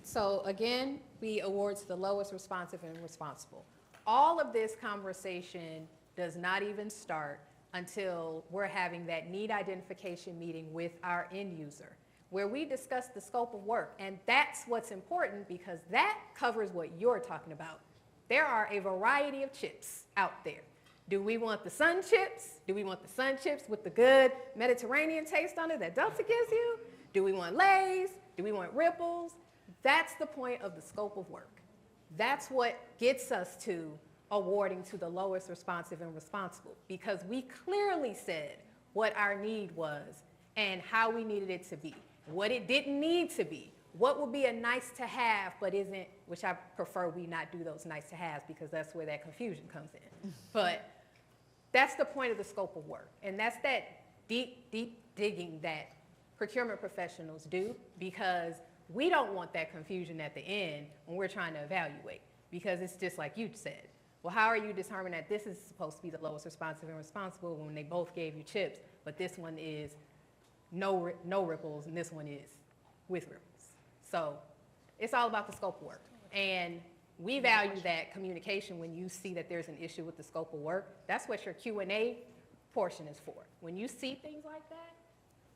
So again, we award to the lowest responsive and responsible. All of this conversation does not even start until we're having that need identification meeting with our end user, where we discuss the scope of work. And that's what's important, because that covers what you're talking about. There are a variety of chips out there. Do we want the sun chips? Do we want the sun chips with the good Mediterranean taste on it that Delta gives you? Do we want Lay's? Do we want Ripples? That's the point of the scope of work. That's what gets us to awarding to the lowest responsive and responsible, because we clearly said what our need was and how we needed it to be, what it didn't need to be, what would be a nice to have but isn't, which I prefer we not do those nice to haves, because that's where that confusion comes in. But that's the point of the scope of work. And that's that deep, deep digging that procurement professionals do, because we don't want that confusion at the end when we're trying to evaluate, because it's just like you said. Well, how are you determining that this is supposed to be the lowest responsive and responsible when they both gave you chips, but this one is no ripples and this one is with ripples? So it's all about the scope of work. And we value that communication when you see that there's an issue with the scope of work. That's what your Q&A portion is for. When you see things like that,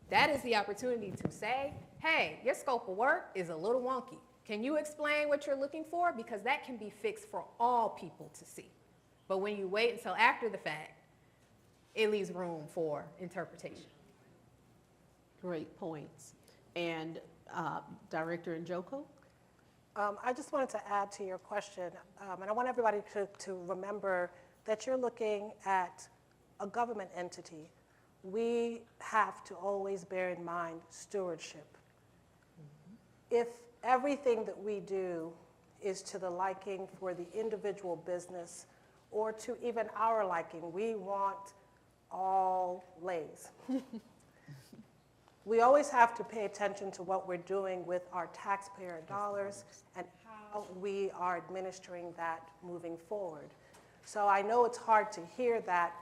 that is the opportunity to say, hey, your scope of work is a little wonky. Can you explain what you're looking for? Because that can be fixed for all people to see. But when you wait until after the fact, it leaves room for interpretation. Great points. And Director Njoko? I just wanted to add to your question, and I want everybody to remember that you're looking at a government entity. We have to always bear in mind stewardship. If everything that we do is to the liking for the individual business or to even our liking, we want all lays. We always have to pay attention to what we're doing with our taxpayer dollars and how we are administering that moving forward. So I know it's hard to hear that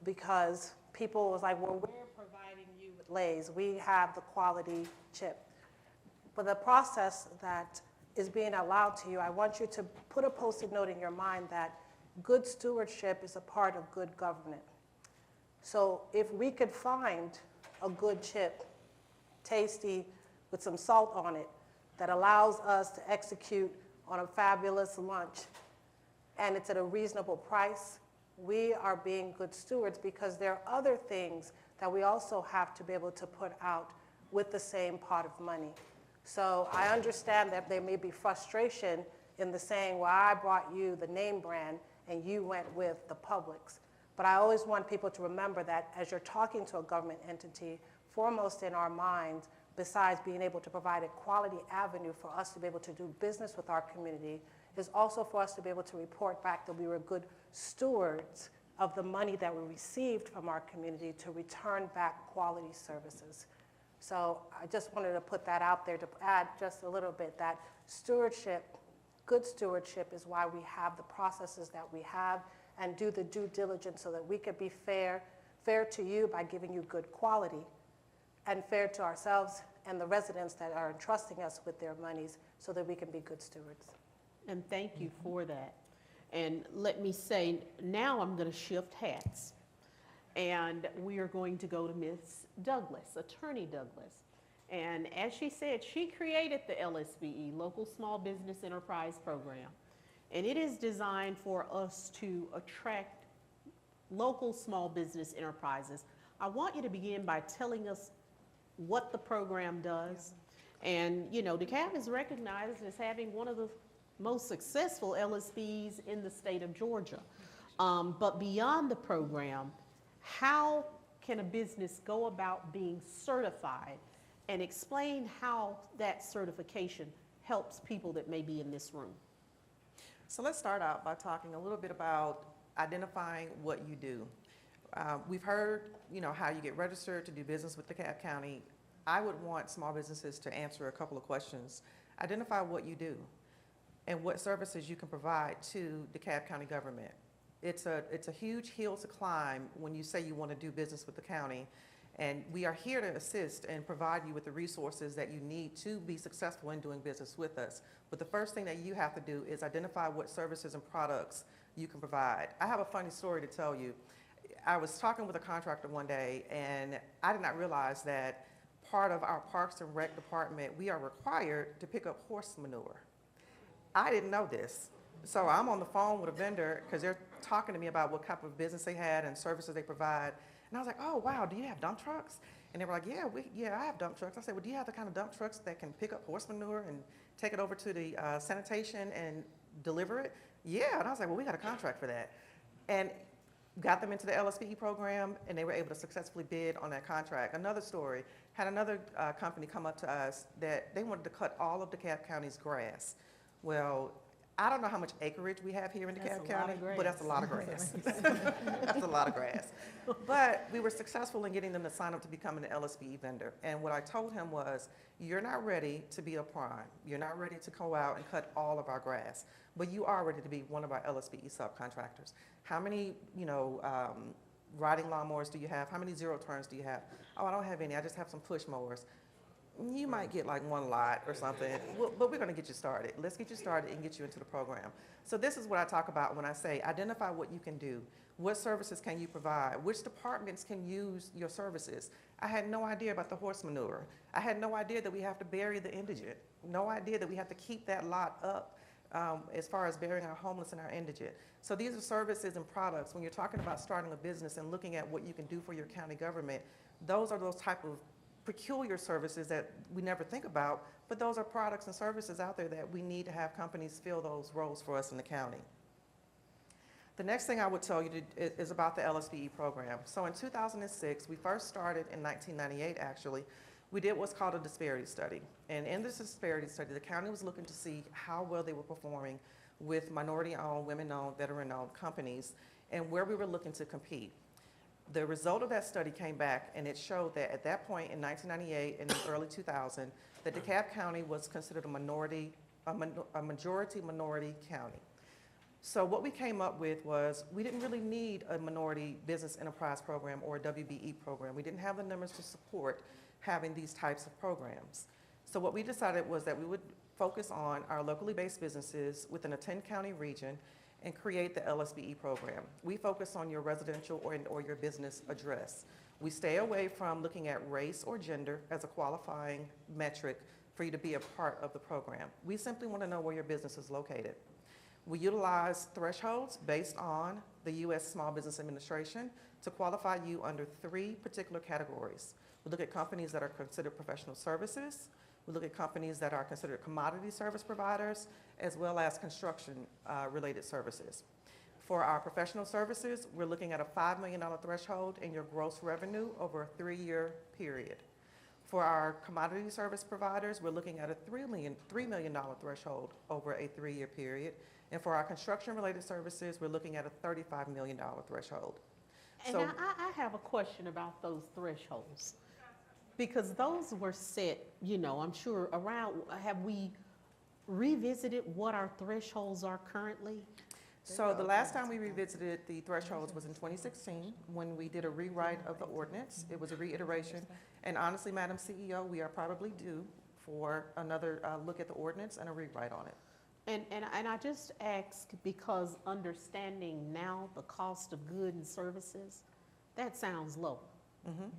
because people was like, well, we're providing you with lays. We have the quality chip. But the process that is being allowed to you, I want you to put a Post-it note in your mind that good stewardship is a part of good government. So if we could find a good chip, tasty, with some salt on it, that allows us to execute on a fabulous lunch, and it's at a reasonable price, we are being good stewards because there are other things that we also have to be able to put out with the same pot of money. So I understand that there may be frustration in the saying, well, I brought you the name brand and you went with the Publix. But I always want people to remember that as you're talking to a government entity, foremost in our minds, besides being able to provide a quality avenue for us to be able to do business with our community, is also for us to be able to report back that we were good stewards of the money that we received from our community to return back quality services. So I just wanted to put that out there to add just a little bit that stewardship, good stewardship is why we have the processes that we have and do the due diligence so that we could be fair to you by giving you good quality and fair to ourselves and the residents that are entrusting us with their monies so that we can be good stewards. And thank you for that. And let me say, now I'm going to shift hats. And we are going to go to Ms. Douglas, Attorney Douglas. And as she said, she created the LSBE, Local Small Business Enterprise Program. And it is designed for us to attract local small business enterprises. I want you to begin by telling us what the program does. And, you know, DeKalb is recognized as having one of the most successful LSBs in the state of Georgia. But beyond the program, how can a business go about being certified, and explain how that certification helps people that may be in this room? So let's start out by talking a little bit about identifying what you do. We've heard, you know, how you get registered to do business with DeKalb County. I would want small businesses to answer a couple of questions. Identify what you do and what services you can provide to DeKalb County government. It's a huge hill to climb when you say you want to do business with the county, and we are here to assist and provide you with the resources that you need to be successful in doing business with us. But the first thing that you have to do is identify what services and products you can provide. I have a funny story to tell you. I was talking with a contractor one day, and I did not realize that part of our Parks and Rec department, we are required to pick up horse manure. I didn't know this. So I'm on the phone with a vendor because they're talking to me about what type of business they had and services they provide. And I was like, oh, wow, do you have dump trucks? And they were like, yeah, I have dump trucks. I said, well, do you have the kind of dump trucks that can pick up horse manure and take it over to the sanitation and deliver it? Yeah, and I was like, well, we got a contract for that. And got them into the LSPE program, and they were able to successfully bid on that contract. Another story, had another company come up to us that they wanted to cut all of DeKalb County's grass. Well, I don't know how much acreage we have here in DeKalb County, but that's a lot of grass. That's a lot of grass. But we were successful in getting them to sign up to become an LSPE vendor. And what I told him was, you're not ready to be a prime. You're not ready to go out and cut all of our grass, but you are ready to be one of our LSPE subcontractors. How many, riding lawnmowers do you have? How many zero turns do you have? Oh, I don't have any. I just have some push mowers. You might get like one lot or something, but we're gonna get you started. Let's get you started and get you into the program. So this is what I talk about when I say identify what you can do. What services can you provide? Which departments can use your services? I had no idea about the horse manure. I had no idea that we have to bury the indigent. No idea that we have to keep that lot up as far as burying our homeless and our indigent. So these are services and products. When you're talking about starting a business and looking at what you can do for your county government, those are those type of peculiar services that we never think about, but those are products and services out there that we need to have companies fill those roles for us in the county. The next thing I would tell you is about the LSBE program. So in 2006, we first started in 1998 actually, we did what's called a disparity study. And in this disparity study, the county was looking to see how well they were performing with minority-owned, women-owned, veteran-owned companies, and where we were looking to compete. The result of that study came back, and it showed that at that point in 1998 and in early 2000, that DeKalb County was considered a majority minority county. So what we came up with was we didn't really need a minority business enterprise program or a WBE program. We didn't have the numbers to support having these types of programs. So what we decided was that we would focus on our locally based businesses within a 10-county region and create the LSBE program. We focus on your residential or your business address. We stay away from looking at race or gender as a qualifying metric for you to be a part of the program. We simply want to know where your business is located. We utilize thresholds based on the U.S. Small Business Administration to qualify you under 3 particular categories. We look at companies that are considered professional services. We look at companies that are considered commodity service providers, as well as construction related services. For our professional services, we're looking at a $5 million threshold in your gross revenue over a 3-year period. For our commodity service providers, we're looking at a $3 million threshold over a 3-year period. And for our construction related services, we're looking at a $35 million threshold. And now I have a question about those thresholds. Because those were set, you know, I'm sure around, have we revisited what our thresholds are currently? So the last time we revisited the thresholds was in 2016 when we did a rewrite of the ordinance. It was a reiteration. And honestly, Madam CEO, we are probably due for another look at the ordinance and a rewrite on it. And I just ask because understanding now the cost of goods and services, that sounds low. Mm-hmm.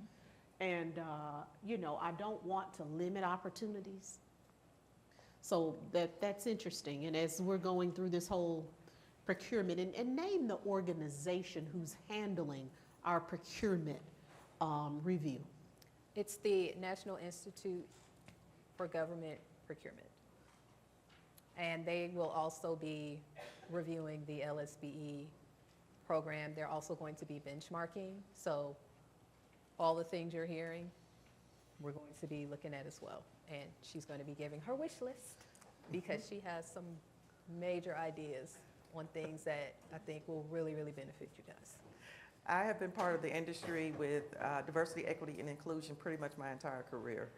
And, you know, I don't want to limit opportunities. So that's interesting. And as we're going through this whole procurement, and name the organization who's handling our procurement review. It's the National Institute for Government Procurement. And they will also be reviewing the LSBE program. They're also going to be benchmarking. So all the things you're hearing, we're going to be looking at as well. And she's going to be giving her wish list because she has some major ideas on things that I think will really, really benefit you guys. I have been part of the industry with diversity, equity, and inclusion pretty much my entire career.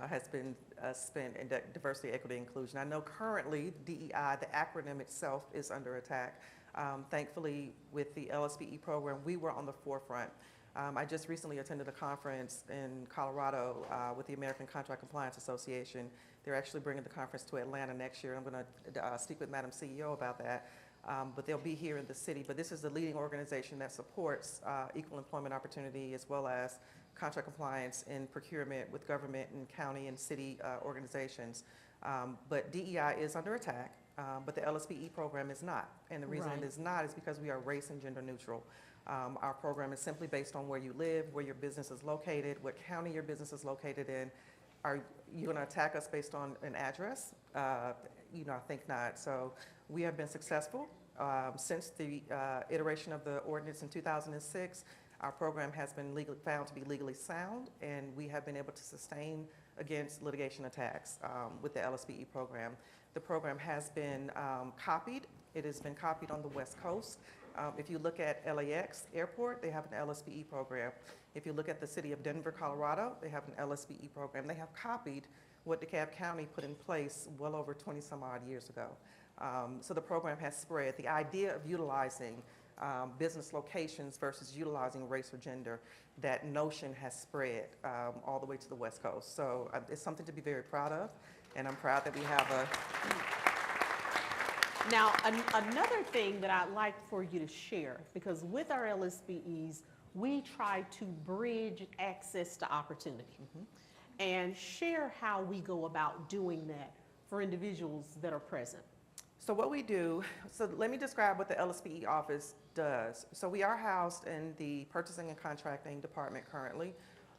Has been spent in diversity, equity, inclusion. I know currently DEI, the acronym itself, is under attack. Thankfully, with the LSBE program, we were on the forefront. I just recently attended a conference in Colorado with the American Contract Compliance Association. They're actually bringing the conference to Atlanta next year. I'm going to speak with Madam CEO about that. But they'll be here in the city. But this is the leading organization that supports equal employment opportunity as well as contract compliance in procurement with government and county and city organizations. But DEI is under attack, but the LSBE program is not. And the reason it is not is because we are race and gender neutral. Our program is simply based on where you live, where your business is located, what county your business is located in. Are you going to attack us based on an address? You know, I think not. So we have been successful. Since the iteration of the ordinance in 2006, our program has been found to be legally sound, and we have been able to sustain against litigation attacks with the LSBE program. The program has been copied. It has been copied on the West Coast. If you look at LAX Airport, they have an LSBE program. If you look at the city of Denver, Colorado, they have an LSBE program. They have copied what DeKalb County put in place well over 20 some odd years ago. So the program has spread. The idea of utilizing business locations versus utilizing race or gender, that notion has spread all the way to the West Coast. So it's something to be very proud of, and I'm proud that we have a... Now, another thing that I'd like for you to share, because with our LSBEs, we try to bridge access to opportunity and share how we go about doing that for individuals that are present. So what we do, so let me describe what the LSBE office does. So we are housed in the Purchasing and Contracting Department currently.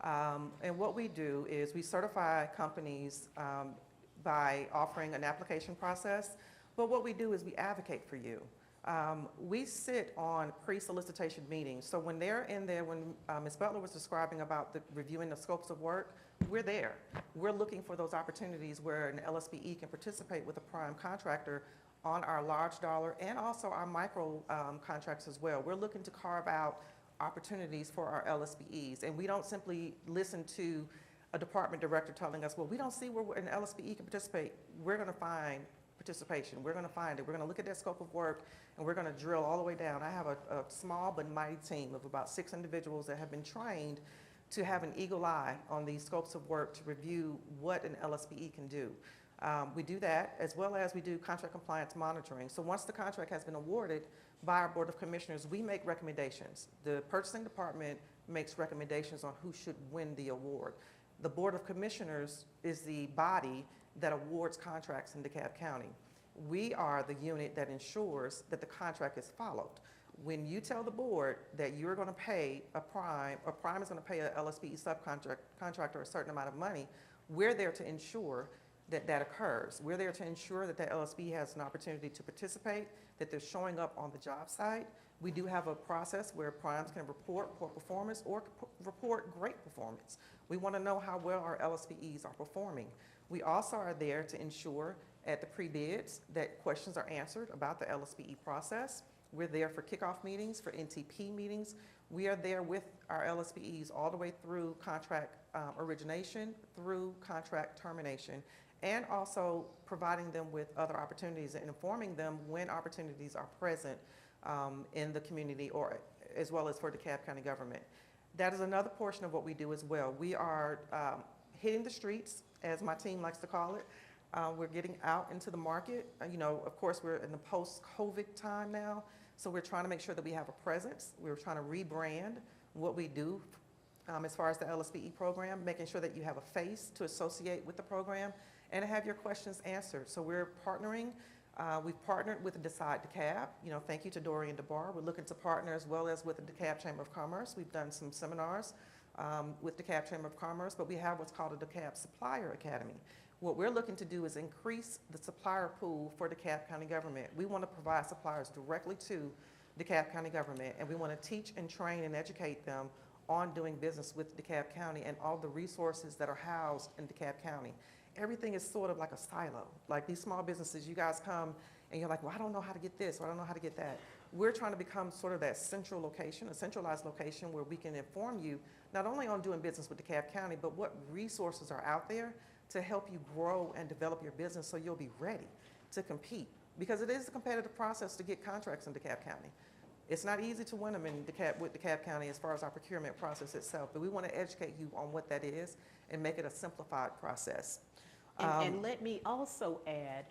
And what we do is we certify companies by offering an application process. But what we do is we advocate for you. We sit on pre-solicitation meetings. So when they're in there, when Ms. Butler was describing about the reviewing the scopes of work, we're there. We're looking for those opportunities where an LSBE can participate with a prime contractor on our large dollar and also our micro contracts as well. We're looking to carve out opportunities for our LSBEs, and we don't simply listen to a department director telling us, well, we don't see where an LSBE can participate. We're going to find participation. We're going to find it. We're going to look at that scope of work, and we're going to drill all the way down. I have a small but mighty team of about 6 individuals that have been trained to have an eagle eye on these scopes of work to review what an LSBE can do. We do that, as well as we do contract compliance monitoring. So once the contract has been awarded by our Board of Commissioners, we make recommendations. The purchasing department makes recommendations on who should win the award. The Board of Commissioners is the body that awards contracts in DeKalb County. We are the unit that ensures that the contract is followed. When you tell the board that you're going to pay a prime, or prime is going to pay a LSBE subcontractor a certain amount of money, we're there to ensure that that occurs. We're there to ensure that that LSBE has an opportunity to participate, that they're showing up on the job site. We do have a process where primes can report poor performance or report great performance. We want to know how well our LSBEs are performing. We also are there to ensure at the pre-bids that questions are answered about the LSBE process. We're there for kickoff meetings, for NTP meetings. We are there with our LSBEs all the way through contract origination, through contract termination, and also providing them with other opportunities and informing them when opportunities are present in the community, or as well as for DeKalb County Government. That is another portion of what we do as well. We are hitting the streets, as my team likes to call it. We're getting out into the market. You know, of course, we're in the post-COVID time now, so we're trying to make sure that we have a presence. We're trying to rebrand what we do as far as the LSBE program, making sure that you have a face to associate with the program and have your questions answered. So we're partnering. We've partnered with Decide DeKalb. You know, thank you to Dorian DeBar. We're looking to partner as well as with the DeKalb Chamber of Commerce. We've done some seminars with DeKalb Chamber of Commerce, but we have what's called a DeKalb Supplier Academy. What we're looking to do is increase the supplier pool for DeKalb County Government. We want to provide suppliers directly to DeKalb County Government, and we want to teach and train and educate them on doing business with DeKalb County and all the resources that are housed in DeKalb County. Everything is sort of like a silo. Like these small businesses, you guys come and you're like, well, I don't know how to get this, or I don't know how to get that. We're trying to become sort of that central location, a centralized location where we can inform you not only on doing business with DeKalb County, but what resources are out there to help you grow and develop your business so you'll be ready to compete. Because it is a competitive process to get contracts in DeKalb County. It's not easy to win them in with DeKalb County as far as our procurement process itself, but we want to educate you on what that is and make it a simplified process. And let me also add,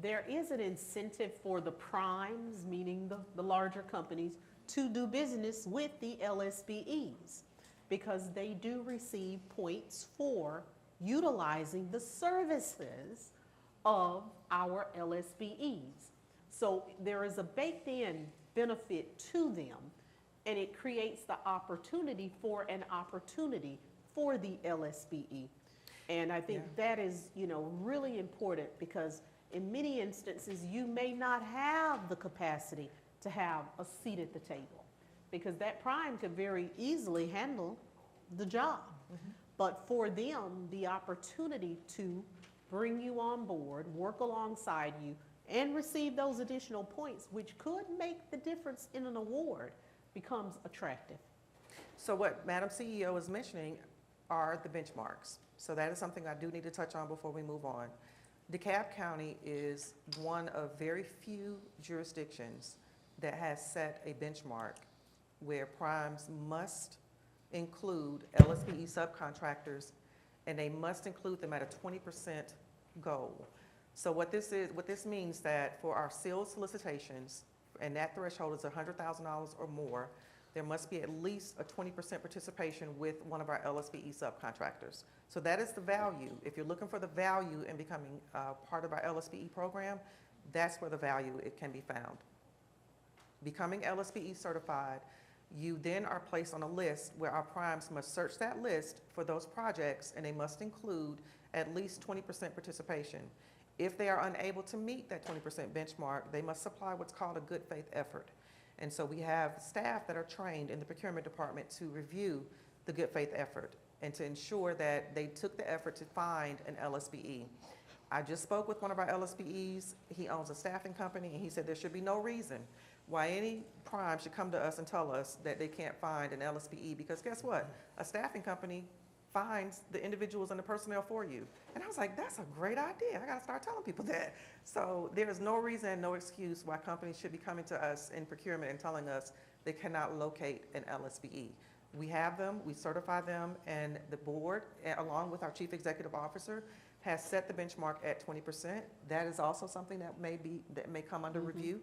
there is an incentive for the primes, meaning the larger companies, to do business with the LSBEs because they do receive points for utilizing the services of our LSBEs. So there is a baked-in benefit to them, and it creates the opportunity for an opportunity for the LSBE. And I think that is, you know, really important because in many instances, you may not have the capacity to have a seat at the table because that prime could very easily handle the job. Mm-hmm. But for them, the opportunity to bring you on board, work alongside you, and receive those additional points, which could make the difference in an award, becomes attractive. So what Madam CEO is mentioning are the benchmarks. So that is something I do need to touch on before we move on. DeKalb County is one of very few jurisdictions that has set a benchmark where primes must include LSPE subcontractors, and they must include them at a 20% goal. So what this means that for our sealed solicitations, and that threshold is $100,000 or more, there must be at least a 20% participation with one of our LSPE subcontractors. So that is the value. If you're looking for the value in becoming part of our LSPE program, that's where the value it can be found. Becoming LSPE certified, you then are placed on a list where our primes must search that list for those projects, and they must include at least 20% participation. If they are unable to meet that 20% benchmark, they must supply what's called a good faith effort. And so we have staff that are trained in the procurement department to review the good faith effort and to ensure that they took the effort to find an LSPE. I just spoke with one of our LSPEs. He owns a staffing company, and he said there should be no reason why any prime should come to us and tell us that they can't find an LSPE, because guess what? A staffing company finds the individuals and the personnel for you. And I was like, that's a great idea. I got to start telling people that. So there is no reason, no excuse why companies should be coming to us in procurement and telling us they cannot locate an LSPE. We have them, we certify them, and the board, along with our chief executive officer, has set the benchmark at 20%. That is also something that may come under review,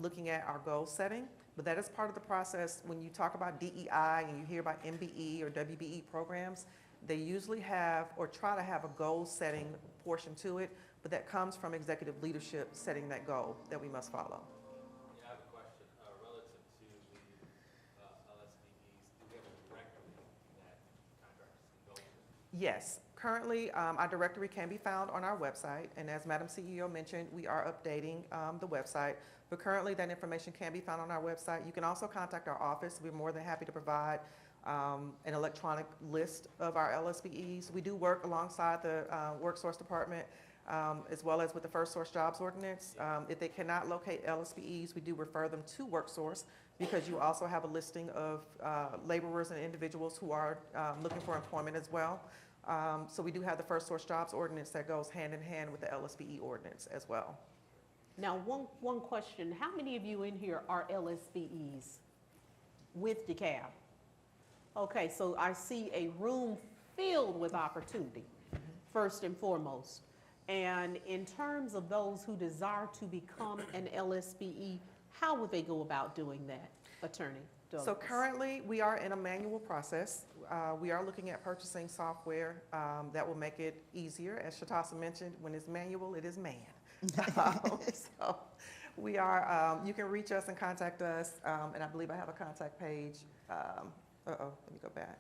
looking at our goal setting. But that is part of the process. When you talk about DEI and you hear about MBE or WBE programs, they usually have or try to have a goal setting portion to it, but that comes from executive leadership setting that goal that we must follow. Yeah, I have a question relative to the LSPEs. Do we have a directory that contractors can go to? Yes. Currently, our directory can be found on our website, and as Madam CEO mentioned, we are updating the website. But currently, that information can be found on our website. You can also contact our office. We're more than happy to provide an electronic list of our LSPEs. We do work alongside the WorkSource department, as well as with the First Source Jobs Ordinance. If they cannot locate LSPEs, we do refer them to WorkSource, because you also have a listing of laborers and individuals who are looking for employment as well. So we do have the First Source Jobs Ordinance that goes hand in hand with the LSPE ordinance as well. Now, one question, how many of you in here are LSPEs with DeKalb? Okay, so I see a room filled with opportunity, first and foremost. And in terms of those who desire to become an LSPE, how would they go about doing that, Attorney Douglas? So currently, we are in a manual process. We are looking at purchasing software that will make it easier. As Shatasa mentioned, when it's manual, it is man. So we are, you can reach us and contact us, and I believe I have a contact page. Let me go back.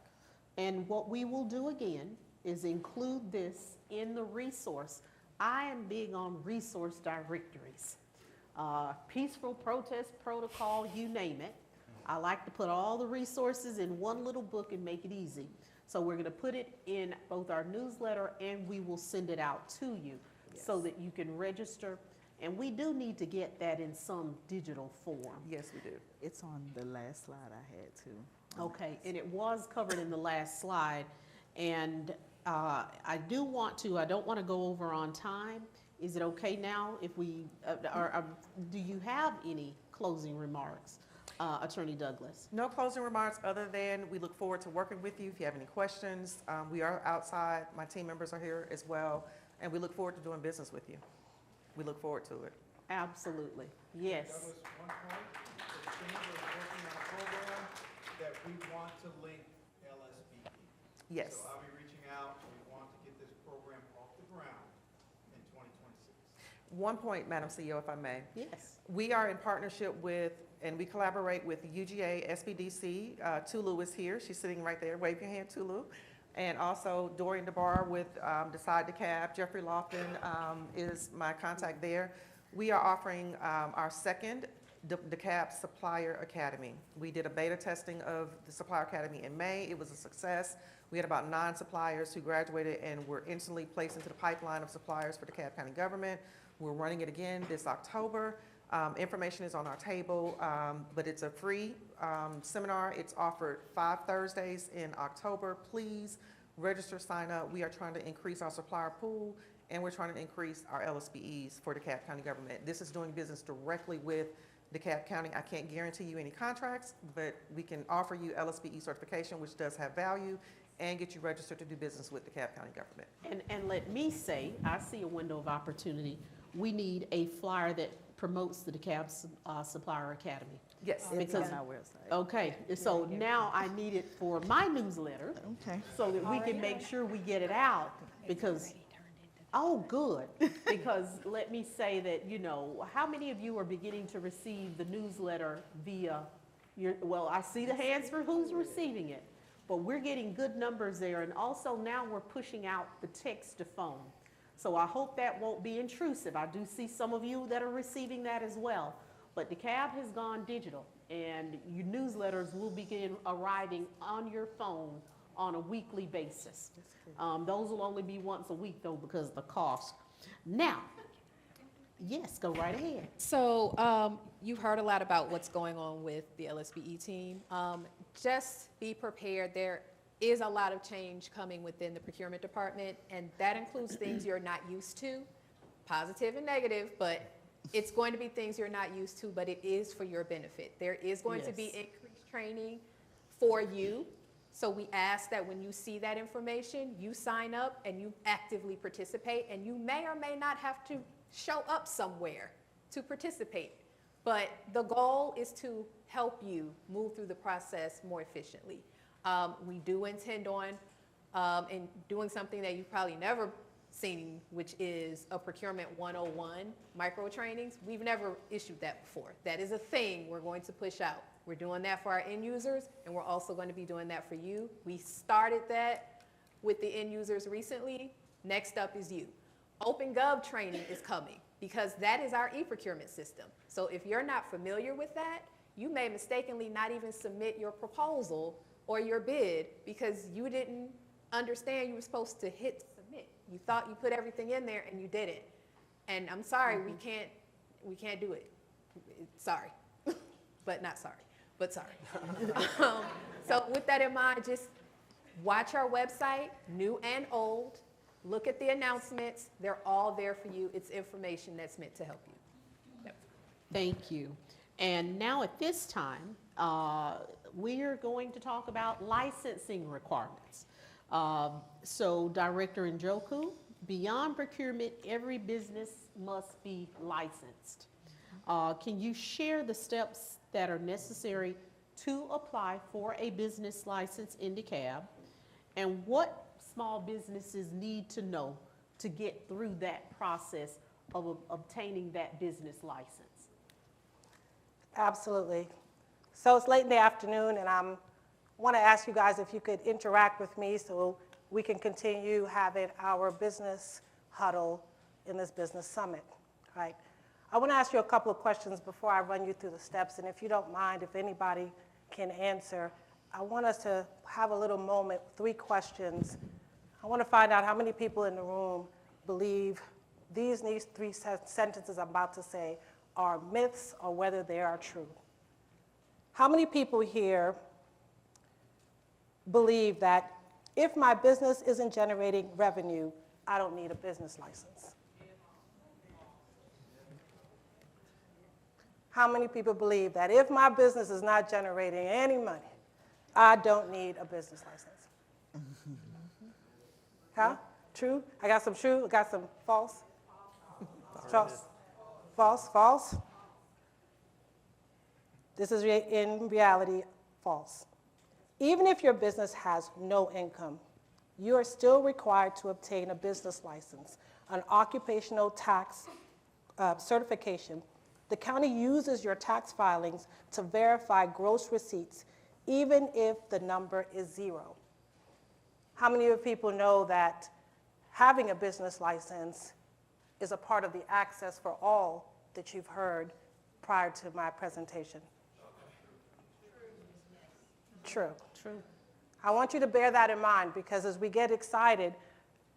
And what we will do again is include this in the resource. I am big on resource directories. Peaceful protest protocol, you name it. I like to put all the resources in one little book and make it easy. So we're going to put it in both our newsletter, and we will send it out to you. Yes. So that you can register. And we do need to get that in some digital form. Yes, we do. It's on the last slide I had too. Okay, and it was covered in the last slide. And I don't want to go over on time. Is it okay now if we, do you have any closing remarks, Attorney Douglas? No closing remarks other than we look forward to working with you. If you have any questions, we are outside. My team members are here as well. And we look forward to doing business with you. We look forward to it. Absolutely. Yes. Douglas, one point, the chamber is working on a program that we want to link LSPE. Yes. So I'll be reaching out. We want to get this program off the ground in 2026. One point, Madam CEO, if I may. Yes. We are in partnership with, and we collaborate with the UGA SBDC. Tulu is here. She's sitting right there. Wave your hand, Tulu. And also Dorian DeBar with Decide DeKalb. Jeffrey Lofton is my contact there. We are offering our second DeKalb Supplier Academy. We did a beta testing of the Supplier Academy in May. It was a success. We had about 9 suppliers who graduated and were instantly placed into the pipeline of suppliers for DeKalb County Government. We're running it again this October. Information is on our table, but it's a free seminar. It's offered 5 Thursdays in October. Please register, sign up. We are trying to increase our supplier pool, and we're trying to increase our LSPEs for DeKalb County Government. This is doing business directly with DeKalb County, I can't guarantee you any contracts, but we can offer you LSBE certification, which does have value, and get you registered to do business with DeKalb County Government. And let me say, I see a window of opportunity. We need a flyer that promotes the DeKalb Supplier Academy. Yes. Because, on our website. okay, so now I need it for my newsletter Okay. so that we can make sure we get it out because, oh, good. Because let me say that, you know, how many of you are beginning to receive the newsletter via your, well, I see the hands for who's receiving it, but we're getting good numbers there. And also now we're pushing out the text to phone. So I hope that won't be intrusive. I do see some of you that are receiving that as well. But DeKalb has gone digital, and your newsletters will begin arriving on your phone on a weekly basis. Those will only be once a week, though, because of the cost. Now, yes, go right ahead. So you've heard a lot about what's going on with the LSBE team. Just be prepared. There is a lot of change coming within the procurement department, and that includes things you're not used to, positive and negative, but it's going to be things you're not used to, but it is for your benefit. There is going to be increased training for you. So we ask that when you see that information, you sign up and you actively participate, and you may or may not have to show up somewhere to participate. But the goal is to help you move through the process more efficiently. We do intend on in doing something that you've probably never seen, which is a Procurement 101 micro trainings. We've never issued that before. That is a thing we're going to push out. We're doing that for our end users, and we're also going to be doing that for you. We started that with the end users recently. Next up is you. OpenGov training is coming because that is our e-procurement system. So if you're not familiar with that, you may mistakenly not even submit your proposal or your bid because you didn't understand you were supposed to hit submit. You thought you put everything in there and you didn't. And I'm sorry, we can't do it. Sorry, but not sorry, but sorry. So with that in mind, just watch our website, new and old. Look at the announcements. They're all there for you. It's information that's meant to help you. Yep. Thank you. And now at this time, we are going to talk about licensing requirements. So Director Njoku, beyond procurement, every business must be licensed. Can you share the steps that are necessary to apply for a business license in DeKalb, and what small businesses need to know to get through that process of obtaining that business license? Absolutely. So it's late in the afternoon, and I want to ask you guys if you could interact with me so we can continue having our business huddle in this business summit, right? I want to ask you a couple of questions before I run you through the steps, and if you don't mind, if anybody can answer, I want us to have a little moment, 3 questions. I want to find out how many people in the room believe these 3 sentences I'm about to say are myths or whether they are true. How many people here believe that if my business isn't generating revenue, I don't need a business license? How many people believe that if my business is not generating any money, I don't need a business license? Huh? True? I got some true, I got some false? False. False, false. This is in reality false. Even if your business has no income, you are still required to obtain a business license, an occupational tax certification. The county uses your tax filings to verify gross receipts, even if the number is 0. How many of you people know that having a business license is a part of the access for all that you've heard prior to my presentation? True. True. I want you to bear that in mind because as we get excited,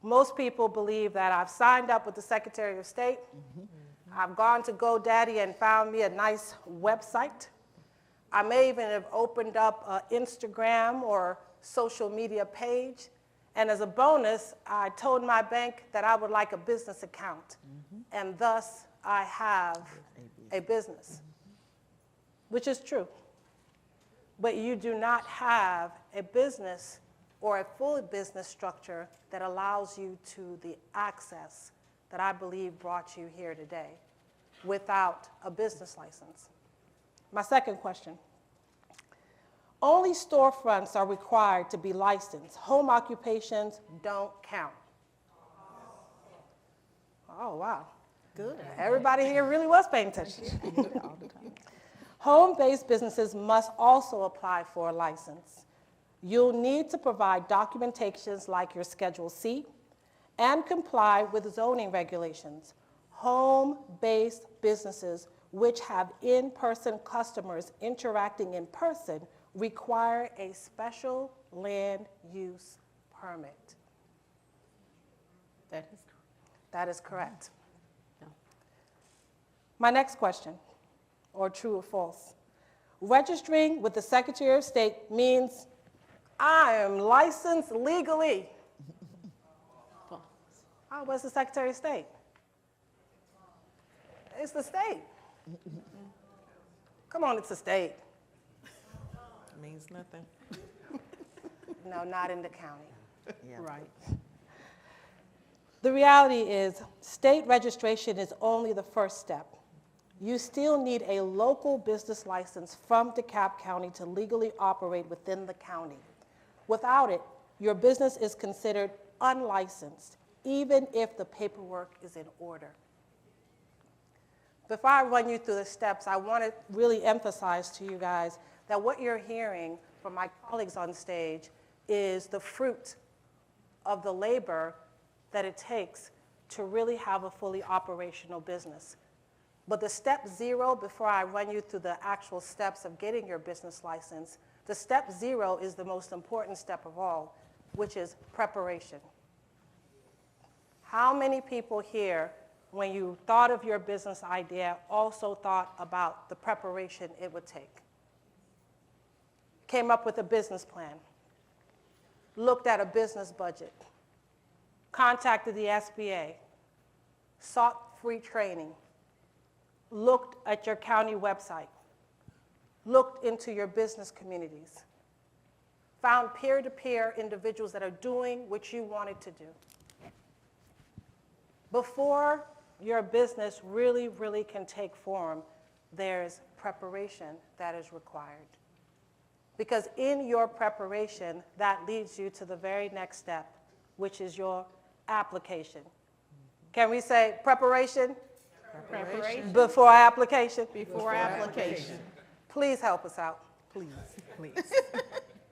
most people believe that I've signed up with the Secretary of State. I've gone to GoDaddy and found me a nice website. I may even have opened up an Instagram or social media page. And as a bonus, I told my bank that I would like a business account. And thus, I have a business. which is true. But you do not have a business or a full business structure that allows you to the access that I believe brought you here today without a business license. My second question. Only storefronts are required to be licensed. Home occupations don't count. Oh, wow. Good. Everybody here really was paying attention. Home-based businesses must also apply for a license. You'll need to provide documentations like your Schedule C and comply with zoning regulations. Home-based businesses which have in-person customers interacting in person require a special land use permit. That is correct. My next question, or true or false. Registering with the Secretary of State means I am licensed legally. Oh, what's the Secretary of State? It's the state. Come on, it's the state. Means nothing. No, not in the county. Yeah. Right. The reality is, state registration is only the first step. You still need a local business license from DeKalb County to legally operate within the county. Without it, your business is considered unlicensed, even if the paperwork is in order. Before I run you through the steps, I want to really emphasize to you guys that what you're hearing from my colleagues on stage is the fruit of the labor that it takes to really have a fully operational business. But the step zero, before I run you through the actual steps of getting your business license, the step zero is the most important step of all, which is preparation. How many people here, when you thought of your business idea, also thought about the preparation it would take? Came up with a business plan, looked at a business budget, contacted the SBA, sought free training, looked at your county website, looked into your business communities, found peer-to-peer individuals that are doing what you wanted to do. Before your business really, really can take form, there's preparation that is required. Because in your preparation, that leads you to the very next step, which is your application. Can we say preparation? Preparation. Before application? Before application. Please help us out. Please.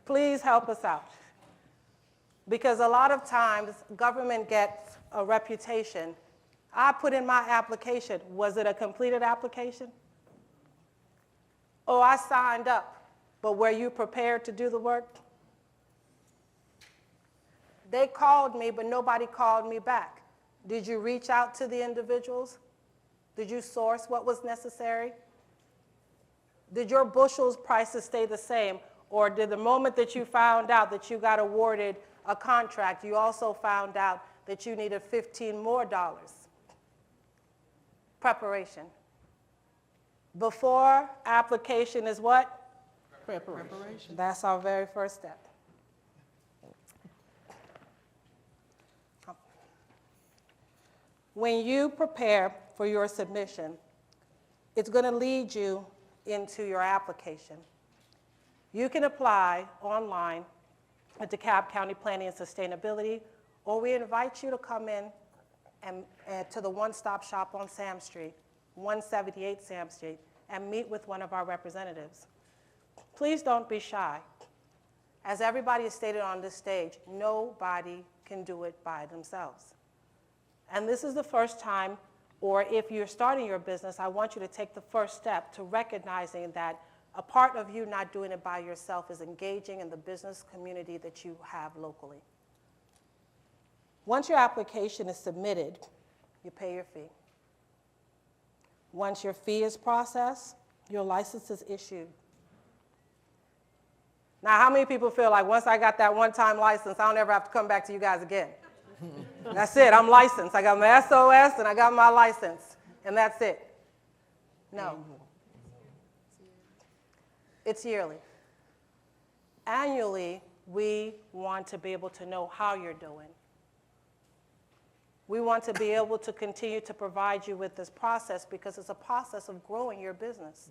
Please help us out. Because a lot of times, government gets a reputation. I put in my application. Was it a completed application? Oh, I signed up. But were you prepared to do the work? They called me, but nobody called me back. Did you reach out to the individuals? Did you source what was necessary? Did your bushels prices stay the same? Or did the moment that you found out that you got awarded a contract, you also found out that you needed $15 more? Preparation. Before application is what? Preparation. That's our very first step. When you prepare for your submission, it's going to lead you into your application. You can apply online at DeKalb County Planning and Sustainability, or we invite you to come in and to the one-stop shop on Sam Street, 178 Sam Street, and meet with one of our representatives. Please don't be shy. As everybody has stated on this stage, nobody can do it by themselves. And this is the first time, or if you're starting your business, I want you to take the first step to recognizing that a part of you not doing it by yourself is engaging in the business community that you have locally. Once your application is submitted, you pay your fee. Once your fee is processed, your license is issued. Now, how many people feel like once I got that one-time license, I don't ever have to come back to you guys again? That's it, I'm licensed. I got my SOS and I got my license, and that's it. No. It's yearly. Annually, we want to be able to know how you're doing. We want to be able to continue to provide you with this process because it's a process of growing your business.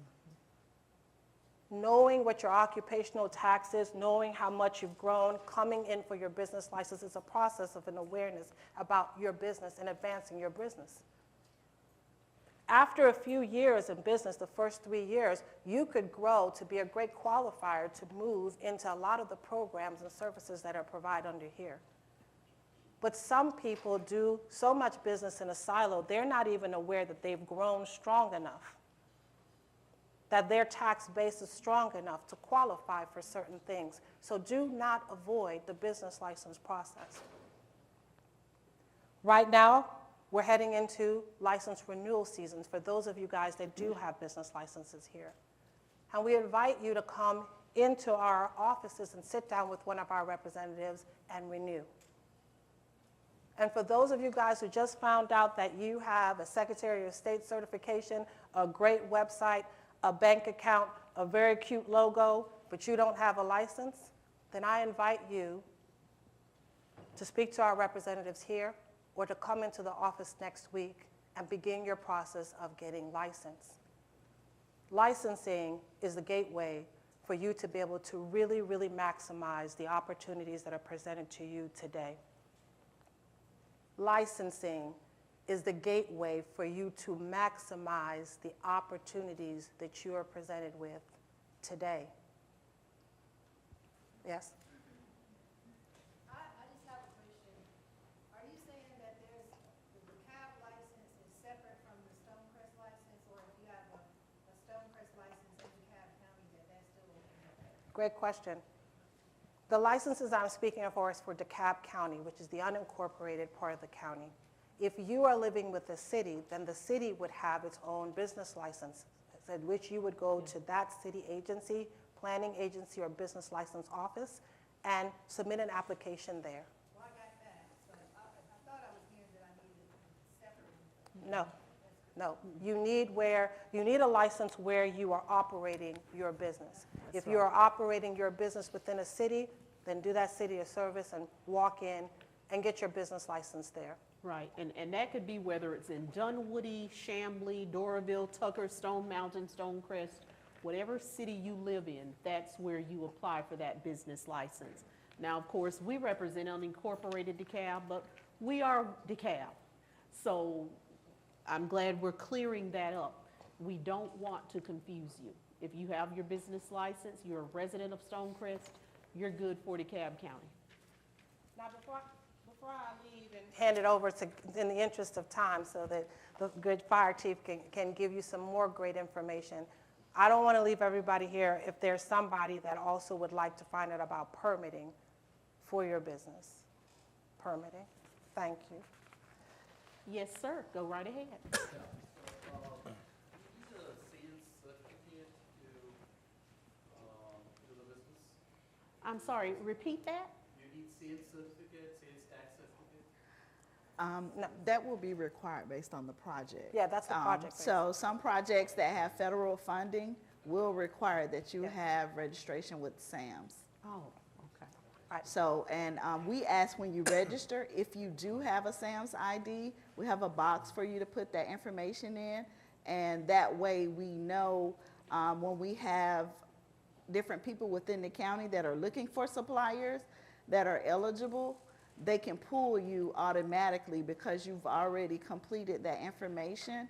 Knowing what your occupational tax is, knowing how much you've grown, coming in for your business license is a process of an awareness about your business and advancing your business. After a few years in business, the first 3 years, you could grow to be a great qualifier to move into a lot of the programs and services that are provided under here. But some people do so much business in a silo, they're not even aware that they've grown strong enough, that their tax base is strong enough to qualify for certain things. So do not avoid the business license process. Right now, we're heading into license renewal seasons for those of you guys that do have business licenses here. And we invite you to come into our offices and sit down with one of our representatives and renew. And for those of you guys who just found out that you have a Secretary of State certification, a great website, a bank account, a very cute logo, but you don't have a license, then I invite you to speak to our representatives here or to come into the office next week and begin your process of getting licensed. Licensing is the gateway for you to be able to really, really maximize the opportunities that are presented to you today. Licensing is the gateway for you to maximize the opportunities that you are presented with today. Yes? I just have a question. Are you saying that there's, the DeKalb license is separate from the Stonecrest license, or if you have a Stonecrest license in DeKalb County, that's still okay? Great question. The licenses I'm speaking of is for DeKalb County, which is the unincorporated part of the county. If you are living with the city, then the city would have its own business license, at which you would go to that city agency, planning agency, or business license office and submit an application there. Well, I got that, but I thought I was hearing that I needed separate. No, you need a license where you are operating your business. If you are operating your business within a city, then do that city a service and walk in and get your business license there. Right, and that could be whether it's in Dunwoody, Chamblee, Doraville, Tucker, Stone Mountain, Stonecrest, whatever city you live in, that's where you apply for that business license. Now, of course, we represent unincorporated DeKalb, but we are DeKalb. So I'm glad we're clearing that up. We don't want to confuse you. If you have your business license, you're a resident of Stonecrest, you're good for DeKalb County. Now, before I leave and hand it over to, in the interest of time, so that the good fire chief can give you some more great information, I don't want to leave everybody here if there's somebody that also would like to find out about permitting for your business. Permitting. Thank you. Yes, sir, go right ahead. You need a sales certificate to do the business? I'm sorry, repeat that? You need sales certificate, sales tax certificate? No, that will be required based on the project. Yeah, that's the project. So some projects that have federal funding will require that you have registration with SAMS. Oh, okay. So, and we ask when you register, if you do have a SAMS ID, we have a box for you to put that information in. And that way we know when we have different people within the county that are looking for suppliers that are eligible, they can pull you automatically because you've already completed that information.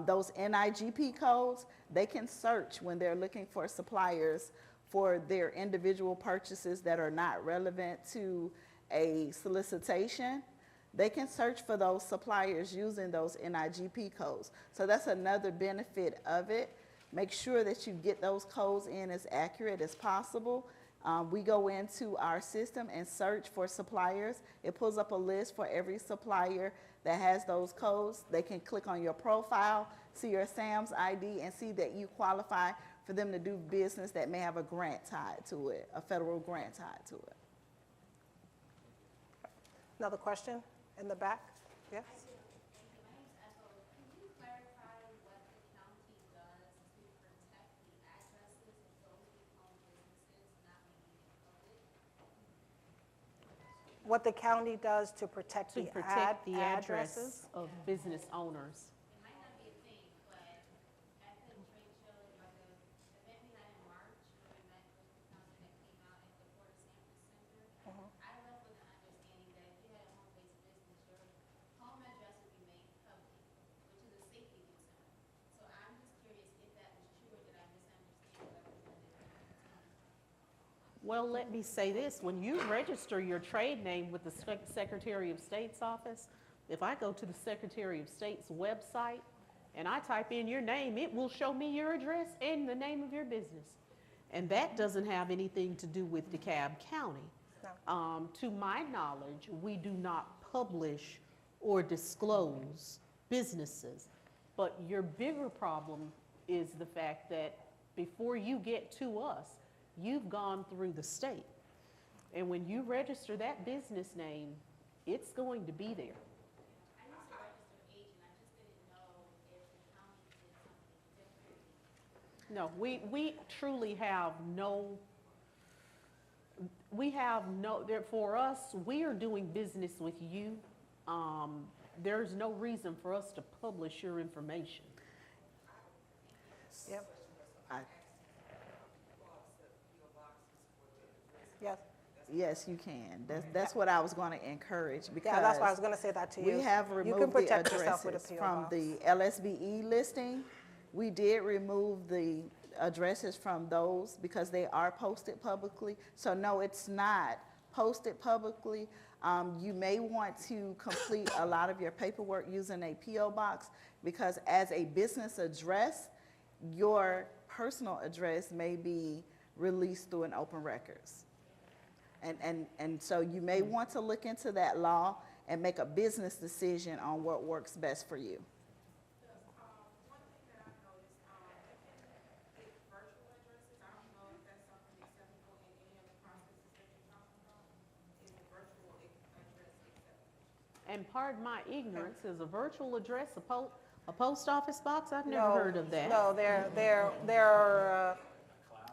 Those NIGP codes, they can search when they're looking for suppliers for their individual purchases that are not relevant to a solicitation. They can search for those suppliers using those NIGP codes. So that's another benefit of it. Make sure that you get those codes in as accurate as possible. We go into our system and search for suppliers. It pulls up a list for every supplier that has those codes. They can click on your profile, see your SAMS ID, and see that you qualify for them to do business that may have a grant tied to it, a federal grant tied to it. Another question in the back? Yes? Thank you. My name's Ethel. Can you clarify what the county does to protect the addresses of those what the county does to protect To the protect the addresses? address of business owners. It might not be a thing, but at the trade show, like a event we had in March, where we met with the council that came out at the Port of Sanford Center, I left with the understanding that if you had a home-based business, your home address would be made public, which is a safety concern. So I'm just curious if that was true or did I misunderstand what I was understanding? Well, let me say this, when you register your trade name with the Secretary of State's office, if I go to the Secretary of State's website and I type in your name, it will show me your address and the name of your business. And that doesn't have anything to do with DeKalb County. No. To my knowledge, we do not publish or disclose businesses. But your bigger problem is the fact that before you get to us, you've gone through the state. And when you register that business name, it's going to be there. I used to register an agent, I just didn't know if the county did something differently. No, we truly have for us, we are doing business with you. There's no reason for us to publish your information. Yep. I- Yes. Yes, you can. That's what I was going to encourage because Yeah, that's why I was going to say that to you. we have You can removed the protect yourself with a addresses PO from box. the LSBE listing. We did remove the addresses from those because they are posted publicly. So no, it's not posted publicly. You may want to complete a lot of your paperwork using a PO box because as a business address, your personal address may be released through an open records. And so you may want to look into that law and make a business decision on what works best for you. One thing that I noticed, you can get virtual addresses. I don't know if that's something acceptable in any of the processes that you're talking about. Is a virtual address acceptable? And pardon my ignorance, is a virtual address a post office box? I've never heard of that. No,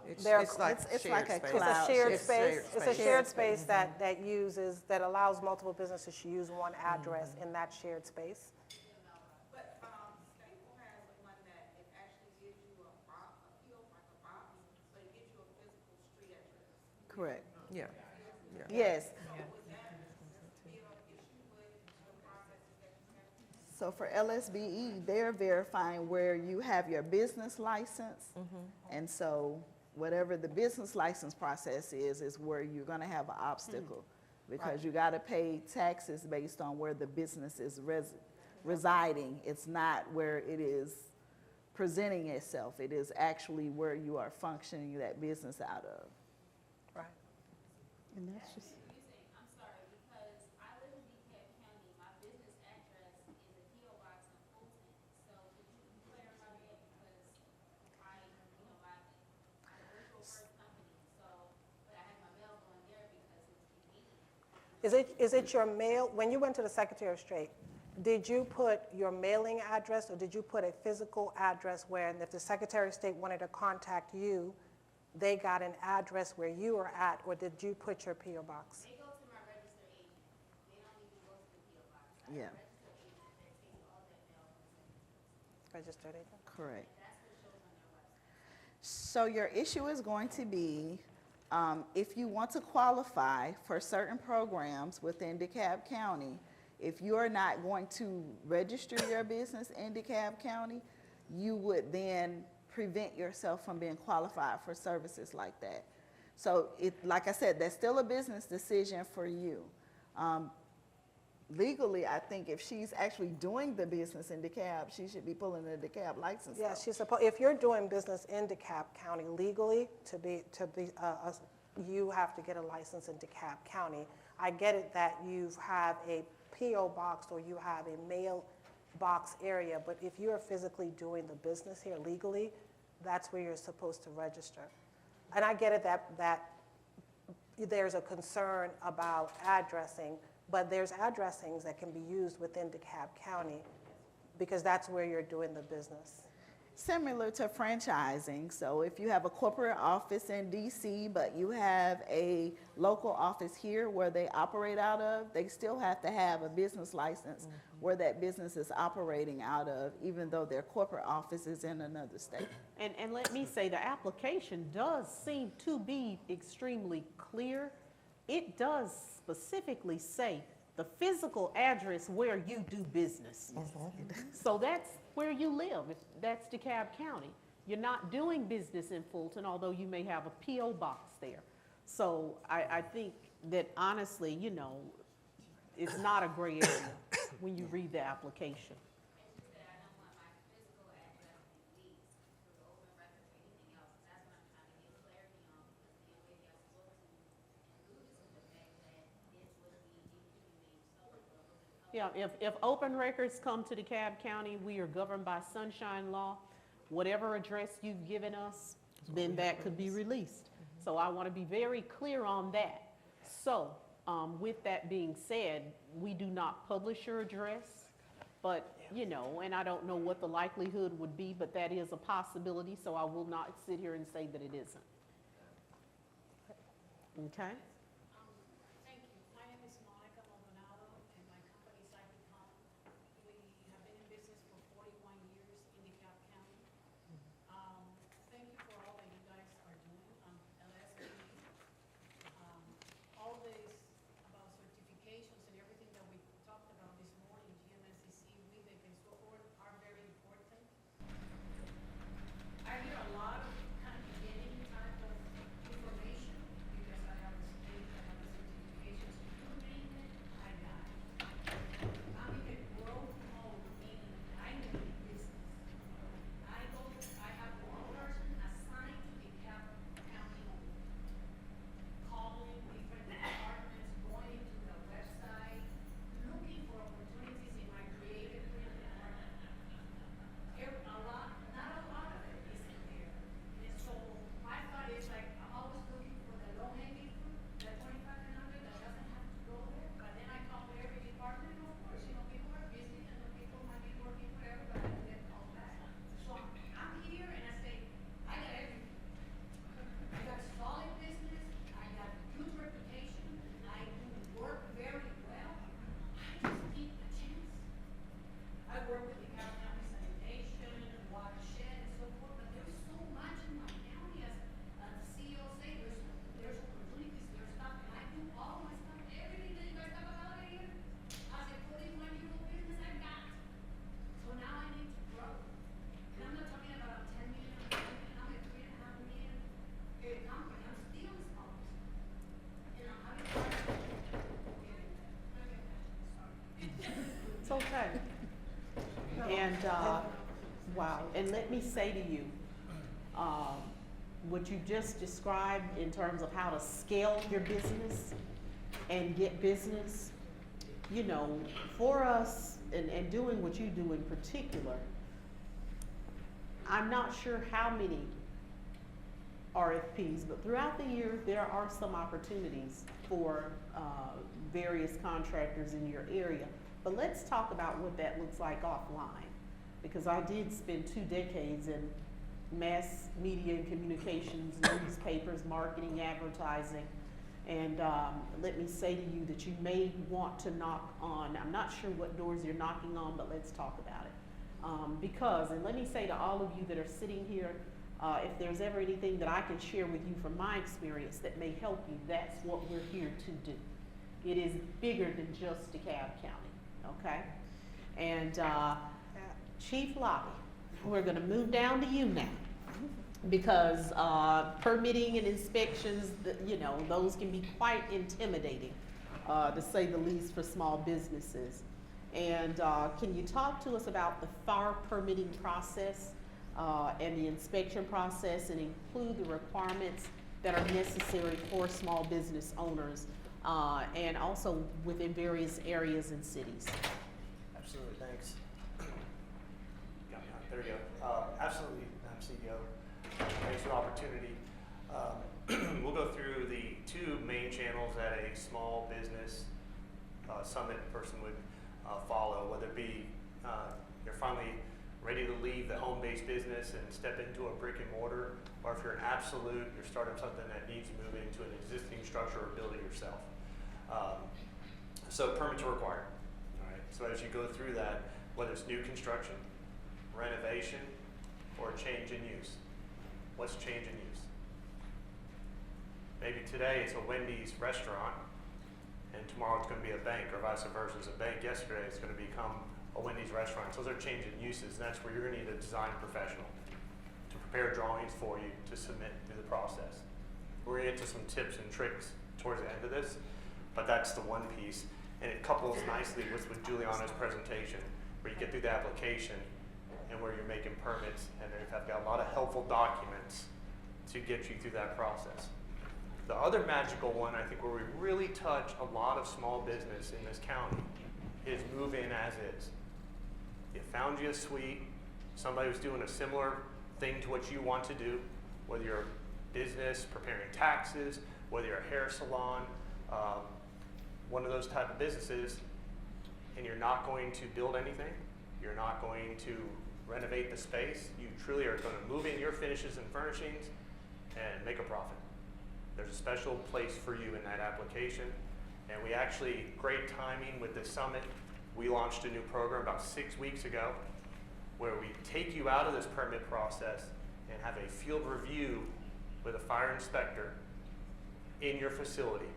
It's like it's shared a space. shared It's space. shared It's a space. shared space that allows multiple businesses to use one address in that shared space. But Staple has one that it actually gives you a box, a box, but it gives you a physical street address. Correct. Yeah. Yes. Would that be an issue with the processes that you have? So for LSBE, they're verifying where you have your business license. And so whatever the business license process is where you're going to have an obstacle because you got to pay taxes based on where the business is residing. It's not where it is presenting itself. It is actually where you are functioning that business out of. Right. And that's just, Confusing, I'm sorry, because I live in DeKalb County, my business address is a PO box in Fulton. So could you clarify that, because I'm a virtual first company, so, but I have my mail going there because it's convenient. Is it your mail, when you went to the Secretary of State, did you put your mailing address or did you put a physical address where if the Secretary of State wanted to contact you, they got an address where you were at, or did you put your PO box? They go to my registered agent, they don't even go to the PO box. I Yeah. have a registered agent that takes all that mail from the Secretary. Registered agent? Correct. That's what shows on their website. So your issue is going to be if you want to qualify for certain programs within DeKalb County, if you are not going to register your business in DeKalb County, you would then prevent yourself from being qualified for services like that. So like I said, that's still a business decision for you. Legally, I think if she's actually doing the business in DeKalb, she should be pulling a DeKalb license. Yeah, though. she's supposed, if you're doing business in DeKalb County legally, you have to get a license in DeKalb County. I get it that you have a PO box or you have a mail box area, but if you're physically doing the business here legally, that's where you're supposed to register. And I get it that there's a concern about addressing, but there's addressings that can be used within DeKalb County because that's where you're doing the business. similar to franchising. So if you have a corporate office in DC, but you have a local office here where they operate out of, they still have to have a business license where that business is operating out of, even though their corporate office is in another state. And let me say, the application does seem to be extremely clear. It does specifically say the physical address where you do business. So that's where you live. That's DeKalb County. You're not doing business in Fulton, although you may have a P.O. box there. So I think that honestly, you know, it's not a gray area when you read the application. And just that I don't want my physical address released through the open records or anything else. That's what I'm trying to get clarity on, because the way y'all spoke to alluded to the fact that this would be incriminating someone, but it wasn't Yeah, if open records come to DeKalb County, we are governed by sunshine law. Whatever address you've given us, then that could be released. So I want to be very clear on that. So with that being said, we do not publish your address, but, you know, and I don't know what the likelihood would be, but that is a possibility, so I will not sit here and say that it isn't. Okay? Thank you. My name is Monica Maldonado, and my company is DeKalb. We have been in business for 41 years in DeKalb County. Thank you for all that you guys are doing on LSD. All this about certifications and everything that we talked about this morning, GMSCC, WIDEC, and so forth, are very important. I hear a lot of kind of beginning type of information, because I have a state, I have a certifications. You name it, I got it. I'm in a growth mode, meaning I need business. I have one person assigned to DeKalb County only, calling different departments, going into the website, looking for opportunities in my creative field department. Not a lot of it is in there. And so my thought is like, I'm always looking for the low hanging fruit, the 25 and under that doesn't have to go there. But then I call every department, and of course, you know, people are busy and the people might be working whatever, but I don't get called back. So I'm here and I say, I got everything. I got solid business, I got good reputation, I do work very well. I just need a chance. I work with DeKalb County Sanitation, watershed, and so forth, but there's so much in my county, as the CEO say, there's opportunities, there's stuff, and I do all my stuff, everything that you guys talk about right here. I said, 41-year-old business I got. So now I need to grow. And I'm not talking about 10 million, I'm at 3.5 million company, I'm still a small business. You know, I'm It's okay. And, wow, and let me say to you, what you just described in terms of how to scale your business and get business, you know, for us, and doing what you do in particular, I'm not sure how many RFPs, but throughout the year, there are some opportunities for various contractors in your area. But let's talk about what that looks like offline, because I did spend 2 decades in mass media and communications, newspapers, marketing, advertising. And let me say to you that you may want to knock on, I'm not sure what doors you're knocking on, but let's talk about it. Because, and let me say to all of you that are sitting here, if there's ever anything that I can share with you from my experience that may help you, that's what we're here to do. It is bigger than just DeKalb County, okay? And Chief Lobby, we're gonna move down to you now, because permitting and inspections, you know, those can be quite intimidating, to say the least, for small businesses. And can you talk to us about the FAR permitting process and the inspection process, and include the requirements that are necessary for small business owners, and also within various areas and cities? Absolutely, thanks. Got me on, there we go. Absolutely, CEO. Thanks for the opportunity. We'll go through the 2 main channels that a small business summit person would follow, whether it be you're finally ready to leave the home-based business and step into a brick and mortar, or if you're an absolute, you're starting something that needs to move into an existing structure or build it yourself. So permits are required. All right. So as you go through that, whether it's new construction, renovation, or change in use, what's change in use? Maybe today it's a Wendy's restaurant, and tomorrow it's going to be a bank, or vice versa. It's a bank yesterday, it's going to become a Wendy's restaurant. So those are change in uses, and that's where you're going to need a design professional to prepare drawings for you to submit through the process. We're going to get to some tips and tricks towards the end of this, but that's the one piece. And it couples nicely with Juliana's presentation, where you get through the application and where you're making permits, and then you've got a lot of helpful documents to get you through that process. The other magical one, I think, where we really touch a lot of small business in this county is move in as is. You found you a suite, somebody who's doing a similar thing to what you want to do, whether you're a business preparing taxes, whether you're a hair salon, one of those type of businesses, and you're not going to build anything, you're not going to renovate the space, you truly are going to move in your finishes and furnishings and make a profit. There's a special place for you in that application, and we actually, great timing with this summit, we launched a new program about 6 weeks ago where we take you out of this permit process and have a field review with a fire inspector in your facility.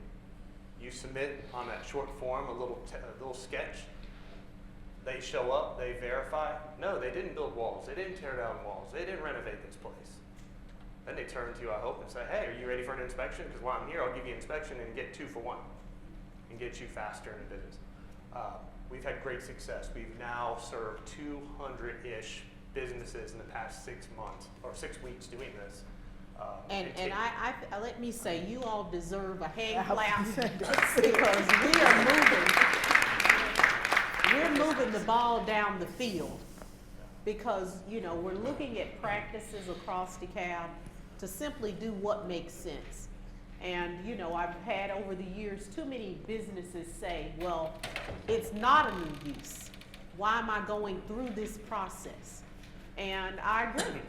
You submit on that short form a little sketch. They show up, they verify. No, they didn't build walls. They didn't tear down walls. They didn't renovate this place. Then they turn to you, I hope, and say, hey, are you ready for an inspection? Because while I'm here, I'll give you an inspection and get 2 for 1 and get you faster in the business. We've had great success. We've now served 200-ish businesses in the past 6 months, or 6 weeks doing this. And let me say, you all deserve a hand clap because we're moving the ball down the field, because, you know, we're looking at practices across DeKalb to simply do what makes sense. And, you know, I've had over the years too many businesses say, well, it's not a new use. Why am I going through this process? And I agree.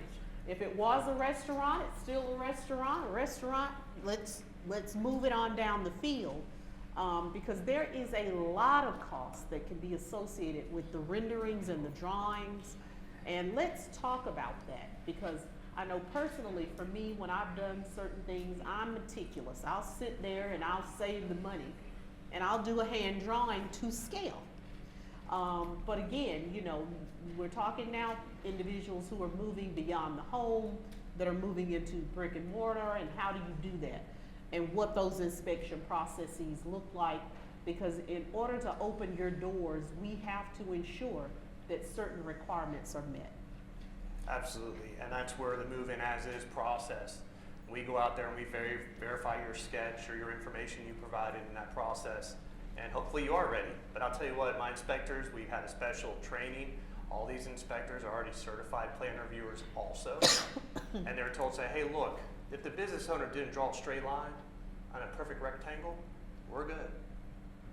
If it was a restaurant, it's still a restaurant. Let's move it on down the field, because there is a lot of costs that can be associated with the renderings and the drawings. And let's talk about that, because I know personally for me, when I've done certain things, I'm meticulous. I'll sit there and I'll save the money and I'll do a hand drawing to scale. But again, you know, we're talking now individuals who are moving beyond the home, that are moving into brick and mortar, and how do you do that? And what those inspection processes look like, because in order to open your doors, we have to ensure that certain requirements are met. Absolutely, and that's where the move-in as-is process. We go out there and we verify your sketch or your information you provided in that process, and hopefully you are ready. But I'll tell you what, my inspectors, we've had a special training. All these inspectors are already certified plan reviewers also, and they're told, say, hey, look, if the business owner didn't draw a straight line on a perfect rectangle, we're good.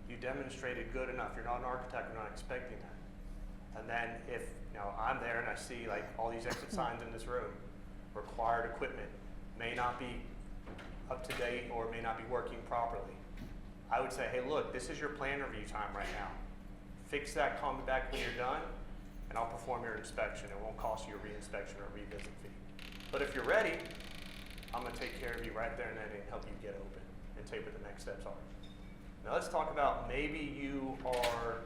You demonstrated good enough. You're not an architect, we're not expecting that. And then if, you know, I'm there and I see like all these exit signs in this room, required equipment may not be up to date or may not be working properly, I would say, hey, look, this is your plan review time right now. Fix that, call me back when you're done, and I'll perform your inspection. It won't cost you a re-inspection or a revisit fee. But if you're ready, I'm gonna take care of you right there and then and help you get open and tell you what the next steps are. Now let's talk about maybe you are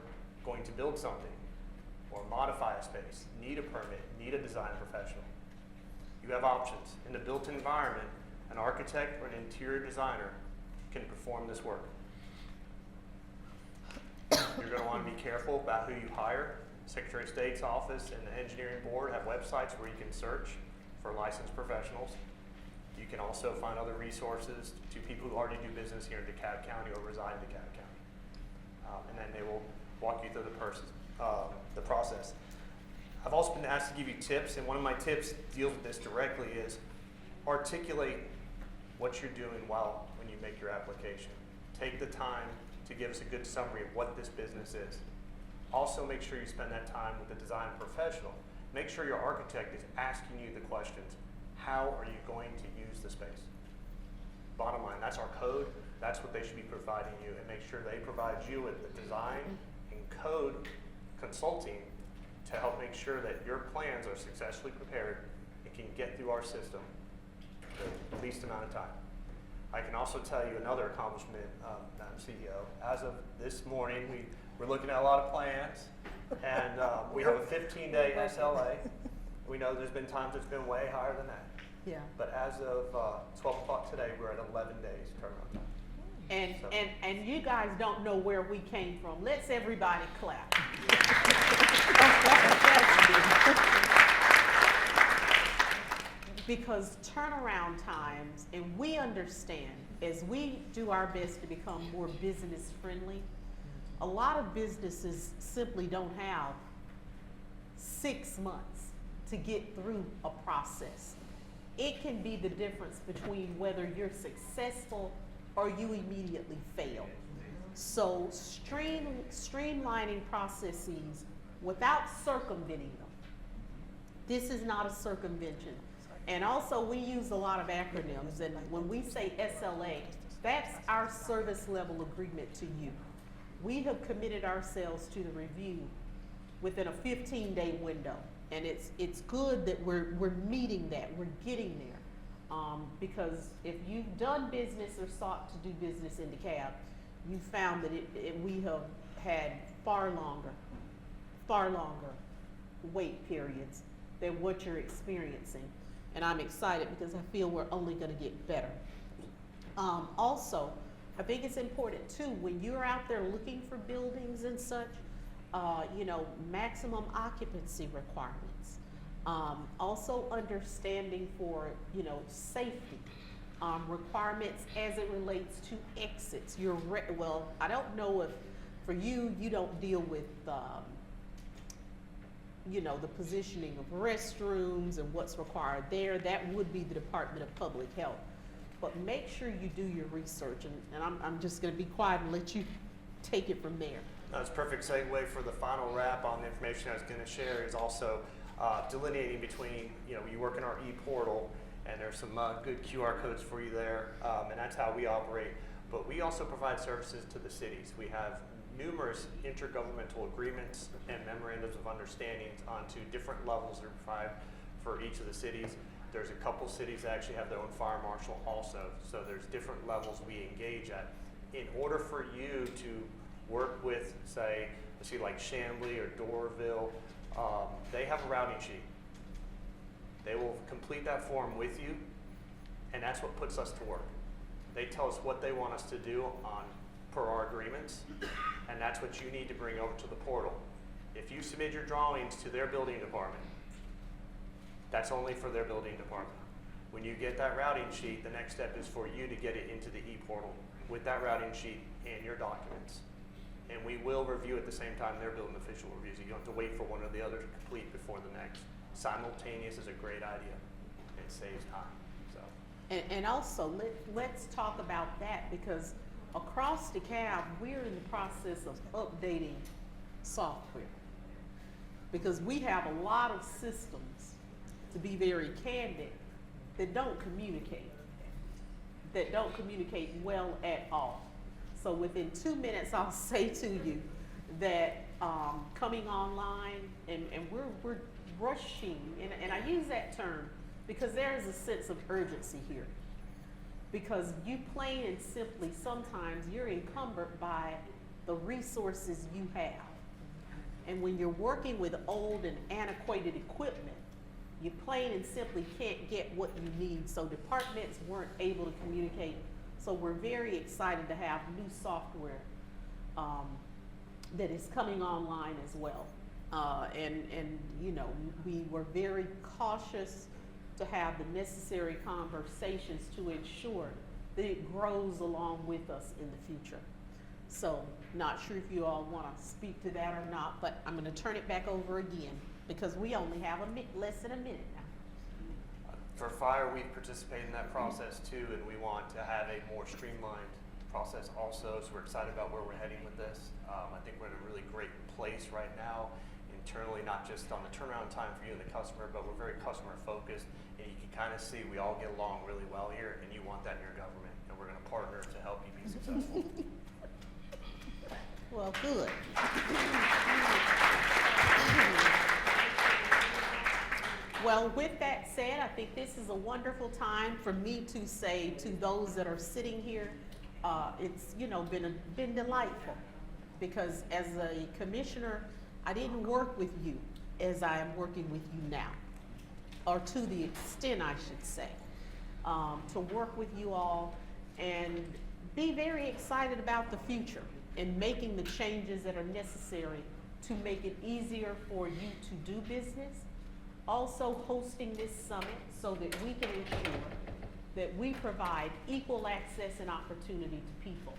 going to build something or modify a space, need a permit, need a design professional. You have options. In the built environment, an architect or an interior designer can perform this work. You're going to want to be careful about who you hire. Secretary of State's office and the engineering board have websites where you can search for licensed professionals. You can also find other resources to people who already do business here in DeKalb County or reside in DeKalb County. And then they will walk you through the process. I've also been asked to give you tips, and one of my tips deals with this directly, is articulate what you're doing when you make your application. Take the time to give us a good summary of what this business is. Also make sure you spend that time with the design professional. make sure your architect is asking you the questions. How are you going to use the space? Bottom line, that's our code. That's what they should be providing you, and make sure they provide you with the design and code consulting to help make sure that your plans are successfully prepared and can get through our system in the least amount of time. I can also tell you another accomplishment, Madam CEO. As of this morning, we're looking at a lot of plans, and we have a 15-day SLA. We know there's been times it's been way higher than that. Yeah. But as of 12 o'clock today, we're at 11 days turnaround time. And you guys don't know where we came from. Let's everybody clap. Because turnaround times, and we understand, as we do our best to become more business friendly, a lot of businesses simply don't have 6 months to get through a process. It can be the difference between whether you're successful or you immediately fail. So streamlining processes without circumventing them. This is not a circumvention. And also we use a lot of acronyms, and when we say SLA, that's our service level agreement to you. We have committed ourselves to the review within a 15-day window. And it's good that we're meeting that, we're getting there. Because if you've done business or sought to do business in DeKalb, you found that we have had far longer wait periods than what you're experiencing. And I'm excited because I feel we're only gonna get better. Also, I think it's important too, when you're out there looking for buildings and such, maximum occupancy requirements. Also understanding for, safety requirements as it relates to exits. Well, I don't know if for you don't deal with, the positioning of restrooms and what's required there. That would be the Department of Public Health. But make sure you do your research, and I'm just gonna be quiet and let you take it from there. That's a perfect segue for the final wrap on the information I was going to share is also delineating between, you work in our e-portal, and there's some good QR codes for you there, and that's how we operate. But we also provide services to the cities. We have numerous intergovernmental agreements and memorandums of understandings onto different levels that are provided for each of the cities. There's a couple cities that actually have their own fire marshal also, so there's different levels we engage at. In order for you to work with, say, let's see, like Chamblee or Doraville, they have a routing sheet. They will complete that form with you, and that's what puts us to work. They tell us what they want us to do per our agreements, and that's what you need to bring over to the portal. If you submit your drawings to their building department, that's only for their building department. When you get that routing sheet, the next step is for you to get it into the e-portal with that routing sheet and your documents. And we will review at the same time their building official reviews it. You don't have to wait for one or the other to complete before the next. Simultaneous is a great idea. It saves time. So. And also, let's talk about that, because across DeKalb, we're in the process of updating software. Because we have a lot of systems, to be very candid, that don't communicate well at all. So within 2 minutes, I'll say to you that coming online, and we're rushing, and I use that term because there is a sense of urgency here. Because you plain and simply, sometimes you're encumbered by the resources you have. And when you're working with old and antiquated equipment, you plain and simply can't get what you need. So departments weren't able to communicate. So we're very excited to have new software that is coming online as well. We were very cautious to have the necessary conversations to ensure that it grows along with us in the future. So not sure if you all want to speak to that or not, but I'm going to turn it back over again because we only have less than a minute now. For fire, we participate in that process too, and we want to have a more streamlined process also, so we're excited about where we're heading with this. I think we're in a really great place right now in internally, not just on the turnaround time for you and the customer, but we're very customer focused, and you can kind of see we all get along really well here, and you want that in your government, and we're going to partner to help you be successful. Well, good. Well, with that said, I think this is a wonderful time for me to say to those that are sitting here, it's, you know, been delightful, because as a commissioner, I didn't work with you as I am working with you now, or to the extent, I should say, to work with you all and be very excited about the future and making the changes that are necessary to make it easier for you to do business. Also hosting this summit so that we can ensure that we provide equal access and opportunity to people.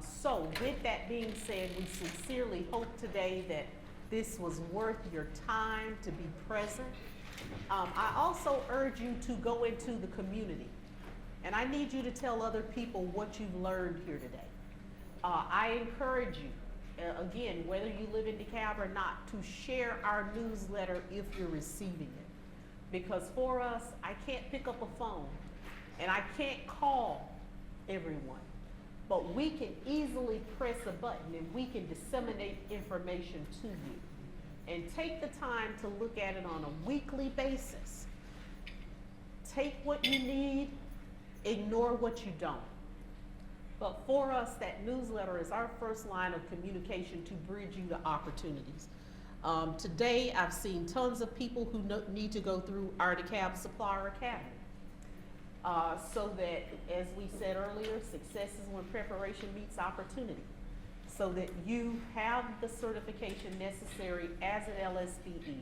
So with that being said, we sincerely hope today that this was worth your time to be present. I also urge you to go into the community, and I need you to tell other people what you've learned here today. I encourage you, again, whether you live in DeKalb or not, to share our newsletter if you're receiving it. Because for us, I can't pick up a phone and I can't call everyone, but we can easily press a button and we can disseminate information to you. And take the time to look at it on a weekly basis. Take what you need, ignore what you don't. But for us, that newsletter is our first line of communication to bridge you to opportunities. Today, I've seen tons of people who need to go through our DeKalb Supplier Academy. So that, as we said earlier, success is when preparation meets opportunity. So that you have the certification necessary as an LSBE,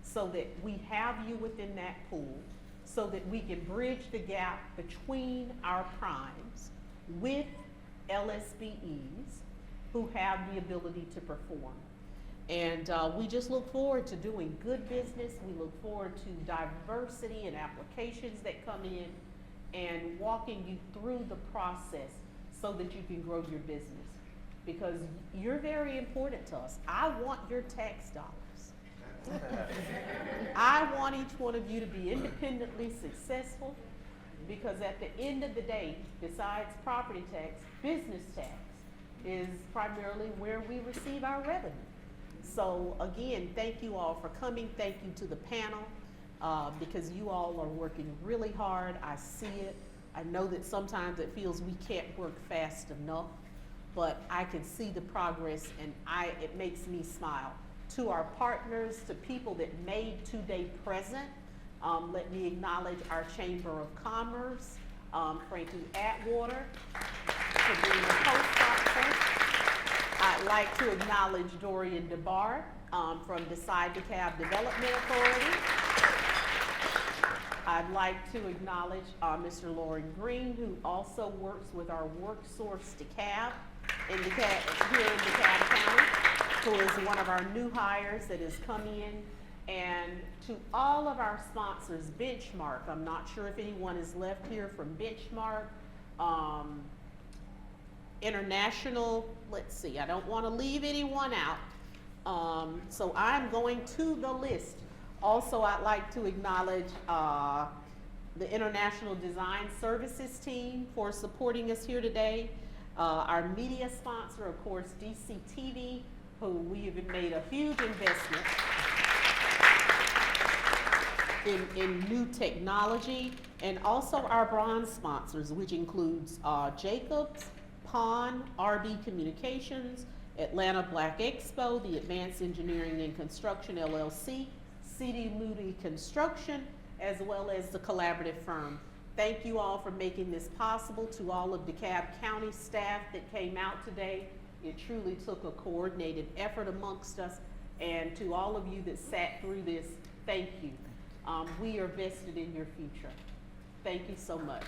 so that we have you within that pool, so that we can bridge the gap between our primes with LSBEs who have the ability to perform. And we just look forward to doing good business. We look forward to diversity and applications that come in and walking you through the process so that you can grow your business. Because you're very important to us. I want your tax dollars. I want each one of you to be independently successful, because at the end of the day, besides property tax, business tax is primarily where we receive our revenue. So again, thank you all for coming. Thank you to the panel, because you all are working really hard. I see it. I know that sometimes it feels we can't work fast enough, but I can see the progress, and it makes me smile. To our partners, to people that made today present, let me acknowledge our Chamber of Commerce, Frankie Atwater, Sabrina Postdoctor. I'd like to acknowledge Dorian DeBar from Decide DeKalb Development Authority. I'd like to acknowledge Mr. Lauren Green, who also works with our WorkSource DeKalb here in DeKalb County, who is one of our new hires that has come in. And to all of our sponsors, Benchmark, I'm not sure if anyone is left here from Benchmark, International, let's see, I don't want to leave anyone out. So I'm going to the list. Also, I'd like to acknowledge the International Design Services team for supporting us here today. Our media sponsor, of course, DCTV, who we have made a huge investment in new technology, and also our bronze sponsors, which includes Jacobs, PON, RB Communications, Atlanta Black Expo, the Advanced Engineering and Construction LLC, C.D. Moody Construction, as well as the collaborative firm. Thank you all for making this possible. To all of DeKalb County staff that came out today, it truly took a coordinated effort amongst us. And to all of you that sat through this, thank you. We are vested in your future. Thank you so much.